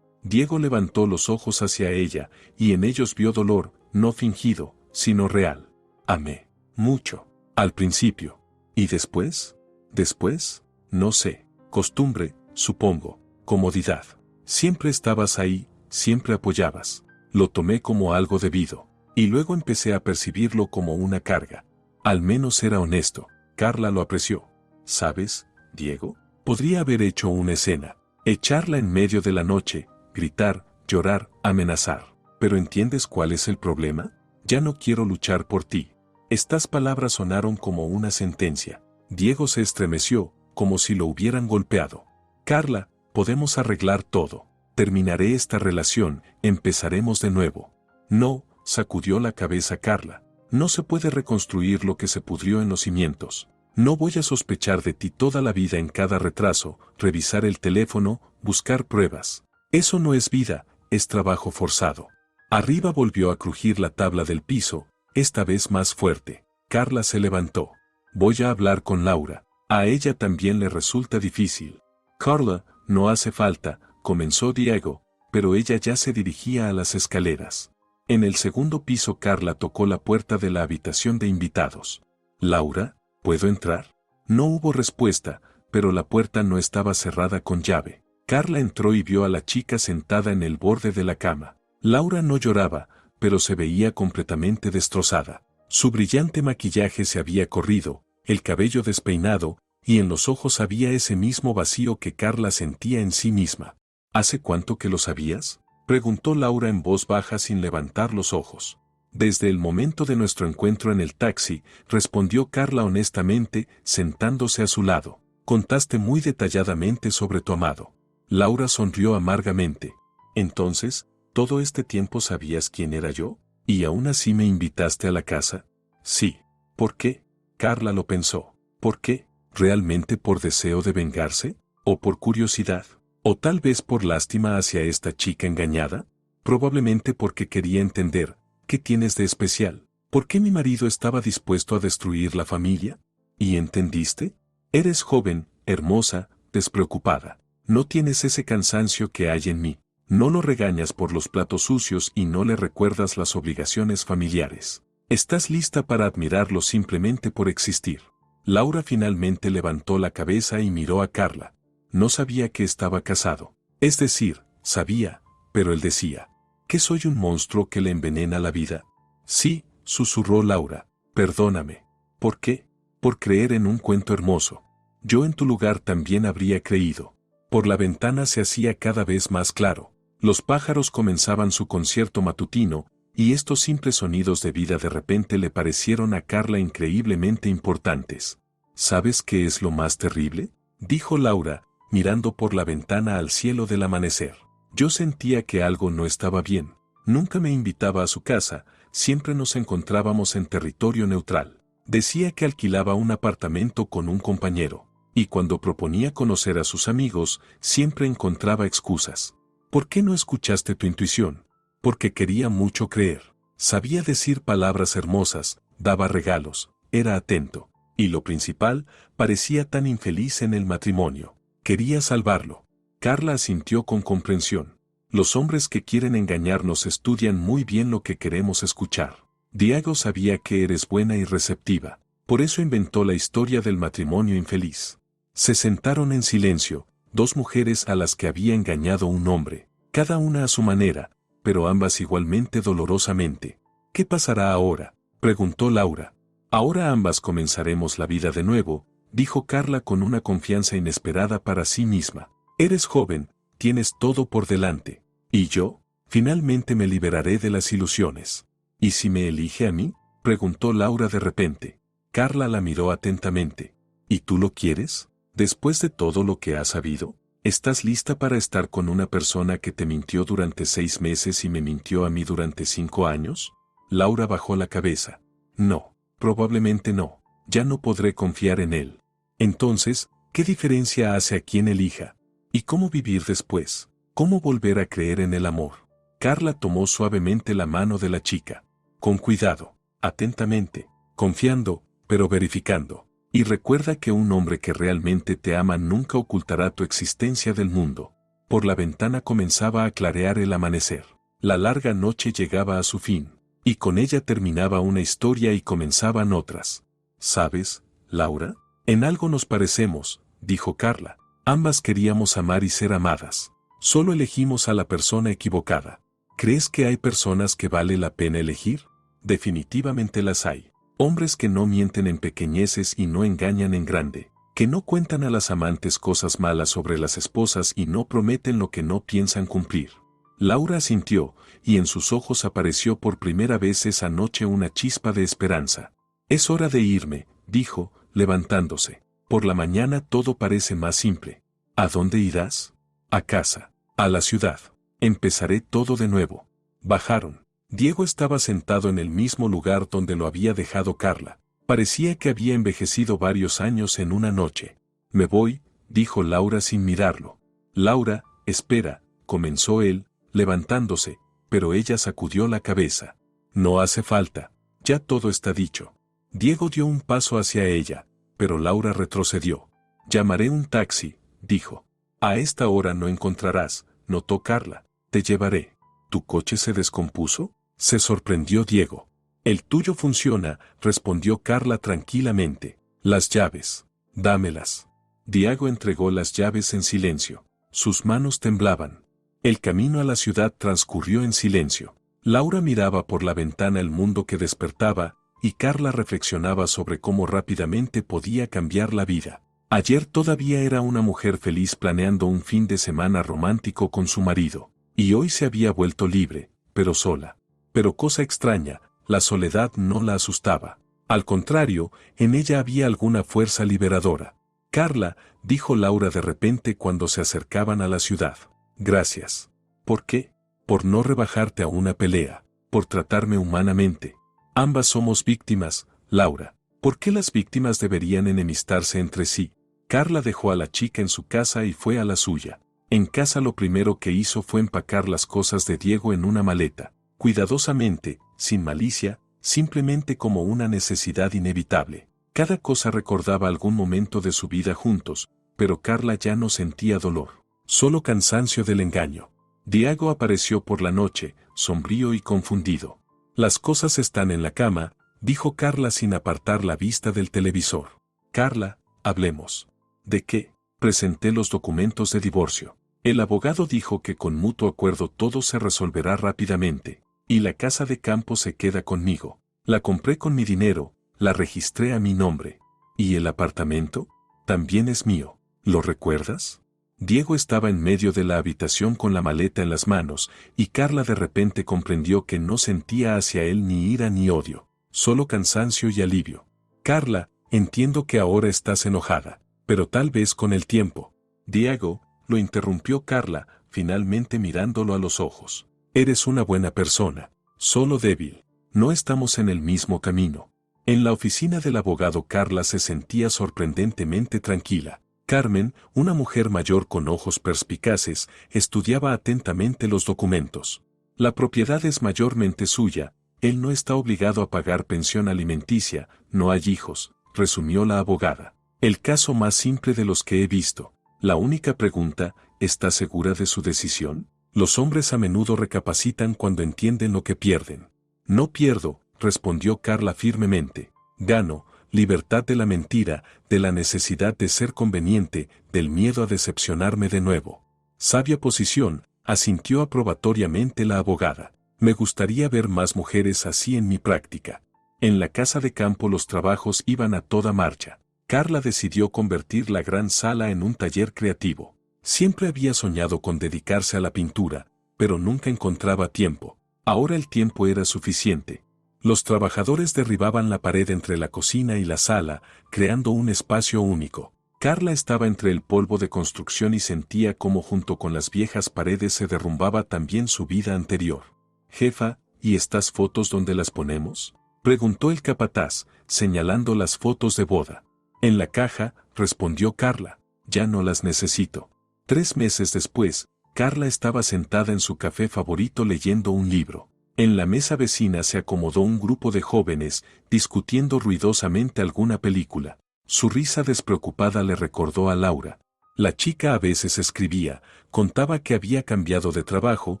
Diego levantó los ojos hacia ella, y en ellos vio dolor, no fingido, sino real. Amé. Mucho. Al principio. ¿Y después? ¿Después? No sé. Costumbre, supongo. Comodidad. Siempre estabas ahí, siempre apoyabas. Lo tomé como algo debido. Y luego empecé a percibirlo como una carga. Al menos era honesto. Carla lo apreció. ¿Sabes, Diego? Podría haber hecho una escena. Echarla en medio de la noche, gritar, llorar, amenazar. ¿Pero entiendes cuál es el problema? Ya no quiero luchar por ti. Estas palabras sonaron como una sentencia. Diego se estremeció, como si lo hubieran golpeado. Carla, podemos arreglar todo. Terminaré esta relación, empezaremos de nuevo. No, sacudió la cabeza Carla. No se puede reconstruir lo que se pudrió en los cimientos. No voy a sospechar de ti toda la vida en cada retraso, revisar el teléfono, buscar pruebas. Eso no es vida, es trabajo forzado. Arriba volvió a crujir la tabla del piso, esta vez más fuerte. Carla se levantó. Voy a hablar con Laura. A ella también le resulta difícil. Carla, no hace falta, comenzó Diego, pero ella ya se dirigía a las escaleras. En el segundo piso Carla tocó la puerta de la habitación de invitados. Laura, ¿puedo entrar? No hubo respuesta, pero la puerta no estaba cerrada con llave. Carla entró y vio a la chica sentada en el borde de la cama. Laura no lloraba, pero se veía completamente destrozada. Su brillante maquillaje se había corrido, el cabello despeinado, y en los ojos había ese mismo vacío que Carla sentía en sí misma. ¿Hace cuánto que lo sabías?, preguntó Laura en voz baja sin levantar los ojos. Desde el momento de nuestro encuentro en el taxi, respondió Carla honestamente, sentándose a su lado. Contaste muy detalladamente sobre tu amado. Laura sonrió amargamente. Entonces, ¿todo este tiempo sabías quién era yo? ¿Y aún así me invitaste a la casa? Sí. ¿Por qué? Carla lo pensó. ¿Por qué? ¿Realmente por deseo de vengarse? ¿O por curiosidad? ¿O tal vez por lástima hacia esta chica engañada? Probablemente porque quería entender, ¿qué tienes de especial? ¿Por qué mi marido estaba dispuesto a destruir la familia? ¿Y entendiste? Eres joven, hermosa, despreocupada. No tienes ese cansancio que hay en mí. No lo regañas por los platos sucios y no le recuerdas las obligaciones familiares. Estás lista para admirarlo simplemente por existir. Laura finalmente levantó la cabeza y miró a Carla. No sabía que estaba casado. Es decir, sabía, pero él decía, ¿que soy un monstruo que le envenena la vida? Sí, susurró Laura. Perdóname. ¿Por qué? Por creer en un cuento hermoso. Yo en tu lugar también habría creído. Por la ventana se hacía cada vez más claro. Los pájaros comenzaban su concierto matutino, y estos simples sonidos de vida de repente le parecieron a Carla increíblemente importantes. ¿Sabes qué es lo más terrible?, dijo Laura, mirando por la ventana al cielo del amanecer. Yo sentía que algo no estaba bien. Nunca me invitaba a su casa, siempre nos encontrábamos en territorio neutral. Decía que alquilaba un apartamento con un compañero, y cuando proponía conocer a sus amigos, siempre encontraba excusas. ¿Por qué no escuchaste tu intuición? Porque quería mucho creer. Sabía decir palabras hermosas, daba regalos, era atento. Y lo principal, parecía tan infeliz en el matrimonio. Quería salvarlo. Carla asintió con comprensión. Los hombres que quieren engañarnos estudian muy bien lo que queremos escuchar. Diego sabía que eres buena y receptiva. Por eso inventó la historia del matrimonio infeliz. Se sentaron en silencio, dos mujeres a las que había engañado un hombre, cada una a su manera, pero ambas igualmente dolorosamente. ¿Qué pasará ahora?, preguntó Laura. Ahora ambas comenzaremos la vida de nuevo, dijo Carla con una confianza inesperada para sí misma. Eres joven, tienes todo por delante. ¿Y yo? Finalmente me liberaré de las ilusiones. ¿Y si me elige a mí?, preguntó Laura de repente. Carla la miró atentamente. ¿Y tú lo quieres? Después de todo lo que has sabido, ¿estás lista para estar con una persona que te mintió durante 6 meses y me mintió a mí durante 5 años? Laura bajó la cabeza. No, probablemente no. Ya no podré confiar en él. Entonces, ¿qué diferencia hace a quien elija? ¿Y cómo vivir después? ¿Cómo volver a creer en el amor? Carla tomó suavemente la mano de la chica. Con cuidado, atentamente, confiando, pero verificando. Y recuerda que un hombre que realmente te ama nunca ocultará tu existencia del mundo. Por la ventana comenzaba a clarear el amanecer. La larga noche llegaba a su fin, y con ella terminaba una historia y comenzaban otras. ¿Sabes, Laura? En algo nos parecemos, dijo Carla. Ambas queríamos amar y ser amadas. Solo elegimos a la persona equivocada. ¿Crees que hay personas que vale la pena elegir? Definitivamente las hay. Hombres que no mienten en pequeñeces y no engañan en grande, que no cuentan a las amantes cosas malas sobre las esposas y no prometen lo que no piensan cumplir. Laura asintió, y en sus ojos apareció por primera vez esa noche una chispa de esperanza. Es hora de irme, dijo, levantándose. Por la mañana todo parece más simple. ¿A dónde irás? A casa. A la ciudad. Empezaré todo de nuevo. Bajaron. Diego estaba sentado en el mismo lugar donde lo había dejado Carla. Parecía que había envejecido varios años en una noche. Me voy, dijo Laura sin mirarlo. Laura, espera, comenzó él, levantándose, pero ella sacudió la cabeza. No hace falta, ya todo está dicho. Diego dio un paso hacia ella, pero Laura retrocedió. Llamaré un taxi, dijo. A esta hora no encontrarás, notó Carla. Te llevaré. ¿Tu coche se descompuso?, se sorprendió Diego. El tuyo funciona, respondió Carla tranquilamente. Las llaves. Dámelas. Diego entregó las llaves en silencio. Sus manos temblaban. El camino a la ciudad transcurrió en silencio. Laura miraba por la ventana el mundo que despertaba, y Carla reflexionaba sobre cómo rápidamente podía cambiar la vida. Ayer todavía era una mujer feliz planeando un fin de semana romántico con su marido, y hoy se había vuelto libre, pero sola. Pero cosa extraña, la soledad no la asustaba. Al contrario, en ella había alguna fuerza liberadora. Carla, dijo Laura de repente cuando se acercaban a la ciudad. Gracias. ¿Por qué? Por no rebajarte a una pelea, por tratarme humanamente. Ambas somos víctimas, Laura. ¿Por qué las víctimas deberían enemistarse entre sí? Carla dejó a la chica en su casa y fue a la suya. En casa lo primero que hizo fue empacar las cosas de Diego en una maleta, cuidadosamente, sin malicia, simplemente como una necesidad inevitable. Cada cosa recordaba algún momento de su vida juntos, pero Carla ya no sentía dolor, solo cansancio del engaño. Diego apareció por la noche, sombrío y confundido. Las cosas están en la cama, dijo Carla sin apartar la vista del televisor. Carla, hablemos. ¿De qué? Presenté los documentos de divorcio. El abogado dijo que con mutuo acuerdo todo se resolverá rápidamente, y la casa de campo se queda conmigo. La compré con mi dinero, la registré a mi nombre. ¿Y el apartamento? También es mío. ¿Lo recuerdas? Diego estaba en medio de la habitación con la maleta en las manos, y Carla de repente comprendió que no sentía hacia él ni ira ni odio, solo cansancio y alivio. Carla, entiendo que ahora estás enojada, pero tal vez con el tiempo. Diego, lo interrumpió Carla, finalmente mirándolo a los ojos. Eres una buena persona, solo débil. No estamos en el mismo camino. En la oficina del abogado Carla se sentía sorprendentemente tranquila. Carmen, una mujer mayor con ojos perspicaces, estudiaba atentamente los documentos. La propiedad es mayormente suya, él no está obligado a pagar pensión alimenticia, no hay hijos, resumió la abogada. El caso más simple de los que he visto. La única pregunta, ¿está segura de su decisión? Los hombres a menudo recapacitan cuando entienden lo que pierden. No pierdo, respondió Carla firmemente. Gano, libertad de la mentira, de la necesidad de ser conveniente, del miedo a decepcionarme de nuevo. Sabia posición, asintió aprobatoriamente la abogada. Me gustaría ver más mujeres así en mi práctica. En la casa de campo los trabajos iban a toda marcha. Carla decidió convertir la gran sala en un taller creativo. Siempre había soñado con dedicarse a la pintura, pero nunca encontraba tiempo. Ahora el tiempo era suficiente. Los trabajadores derribaban la pared entre la cocina y la sala, creando un espacio único. Carla estaba entre el polvo de construcción y sentía cómo junto con las viejas paredes se derrumbaba también su vida anterior. Jefa, ¿y estas fotos dónde las ponemos? Preguntó el capataz, señalando las fotos de boda. En la caja, respondió Carla, ya no las necesito. 3 meses después, Carla estaba sentada en su café favorito leyendo un libro. En la mesa vecina se acomodó un grupo de jóvenes, discutiendo ruidosamente alguna película. Su risa despreocupada le recordó a Laura. La chica a veces escribía, contaba que había cambiado de trabajo,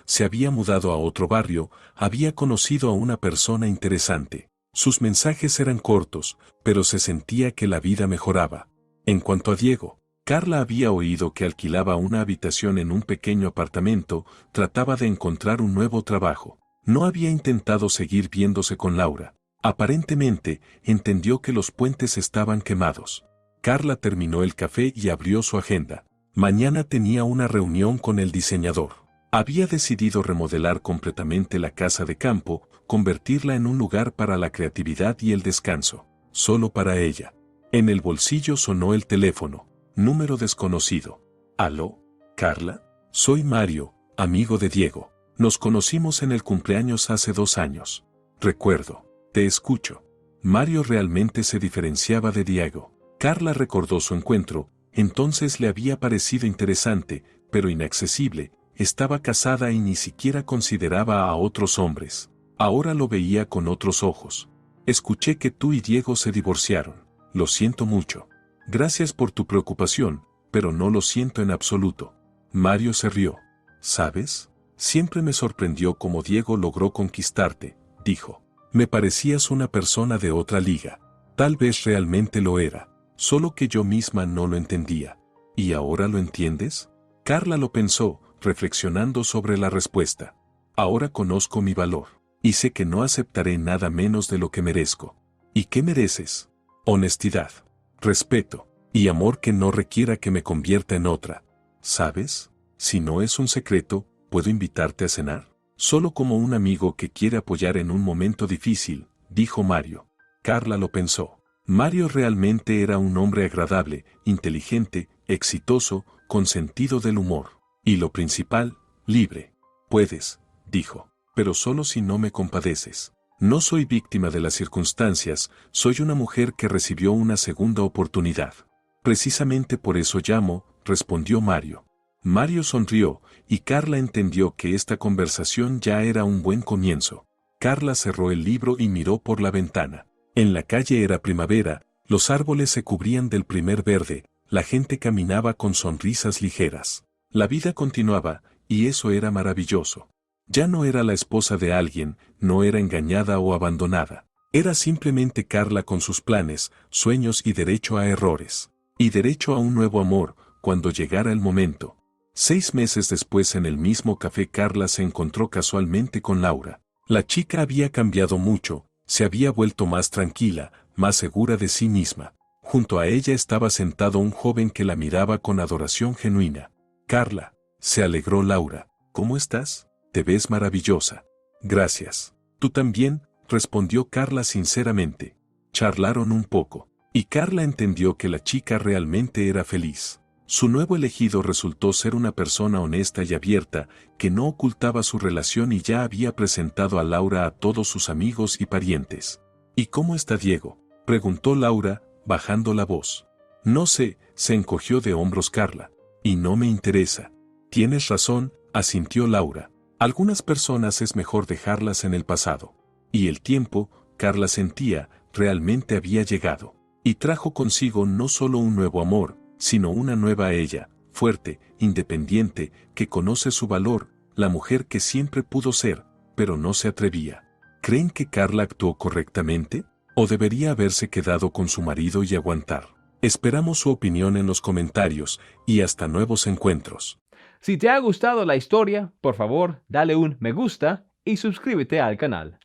se había mudado a otro barrio, había conocido a una persona interesante. Sus mensajes eran cortos, pero se sentía que la vida mejoraba. En cuanto a Diego, Carla había oído que alquilaba una habitación en un pequeño apartamento, trataba de encontrar un nuevo trabajo. No había intentado seguir viéndose con Laura. Aparentemente, entendió que los puentes estaban quemados. Carla terminó el café y abrió su agenda. Mañana tenía una reunión con el diseñador. Había decidido remodelar completamente la casa de campo, convertirla en un lugar para la creatividad y el descanso, solo para ella. En el bolsillo sonó el teléfono, número desconocido. ¿Aló? ¿Carla? Soy Mario, amigo de Diego. Nos conocimos en el cumpleaños hace 2 años. Recuerdo, te escucho. Mario realmente se diferenciaba de Diego. Carla recordó su encuentro, entonces le había parecido interesante, pero inaccesible. Estaba casada y ni siquiera consideraba a otros hombres. Ahora lo veía con otros ojos. Escuché que tú y Diego se divorciaron. Lo siento mucho. Gracias por tu preocupación, pero no lo siento en absoluto. Mario se rió. ¿Sabes? Siempre me sorprendió cómo Diego logró conquistarte, dijo. Me parecías una persona de otra liga. Tal vez realmente lo era, solo que yo misma no lo entendía. ¿Y ahora lo entiendes? Carla lo pensó, reflexionando sobre la respuesta. Ahora conozco mi valor, y sé que no aceptaré nada menos de lo que merezco. ¿Y qué mereces? Honestidad, respeto, y amor que no requiera que me convierta en otra. ¿Sabes? Si no es un secreto, ¿puedo invitarte a cenar? Solo como un amigo que quiere apoyar en un momento difícil, dijo Mario. Carla lo pensó. Mario realmente era un hombre agradable, inteligente, exitoso, con sentido del humor. Y lo principal, libre. Puedes, dijo, pero solo si no me compadeces. No soy víctima de las circunstancias, soy una mujer que recibió una segunda oportunidad. Precisamente por eso llamo, respondió Mario. Mario sonrió, y Carla entendió que esta conversación ya era un buen comienzo. Carla cerró el libro y miró por la ventana. En la calle era primavera, los árboles se cubrían del primer verde, la gente caminaba con sonrisas ligeras. La vida continuaba, y eso era maravilloso. Ya no era la esposa de alguien, no era engañada o abandonada. Era simplemente Carla con sus planes, sueños y derecho a errores. Y derecho a un nuevo amor, cuando llegara el momento. 6 meses después en el mismo café Carla se encontró casualmente con Laura. La chica había cambiado mucho, se había vuelto más tranquila, más segura de sí misma. Junto a ella estaba sentado un joven que la miraba con adoración genuina. Carla, se alegró Laura. ¿Cómo estás? Te ves maravillosa. Gracias. ¿Tú también? Respondió Carla sinceramente. Charlaron un poco, y Carla entendió que la chica realmente era feliz. Su nuevo elegido resultó ser una persona honesta y abierta, que no ocultaba su relación y ya había presentado a Laura a todos sus amigos y parientes. ¿Y cómo está Diego?, preguntó Laura, bajando la voz. No sé, se encogió de hombros Carla. Y no me interesa. Tienes razón, asintió Laura. Algunas personas es mejor dejarlas en el pasado. Y el tiempo, Carla sentía, realmente había llegado. Y trajo consigo no solo un nuevo amor, sino una nueva ella, fuerte, independiente, que conoce su valor, la mujer que siempre pudo ser, pero no se atrevía. ¿Creen que Carla actuó correctamente? ¿O debería haberse quedado con su marido y aguantar? Esperamos su opinión en los comentarios, y hasta nuevos encuentros. Si te ha gustado la historia, por favor, dale un me gusta y suscríbete al canal.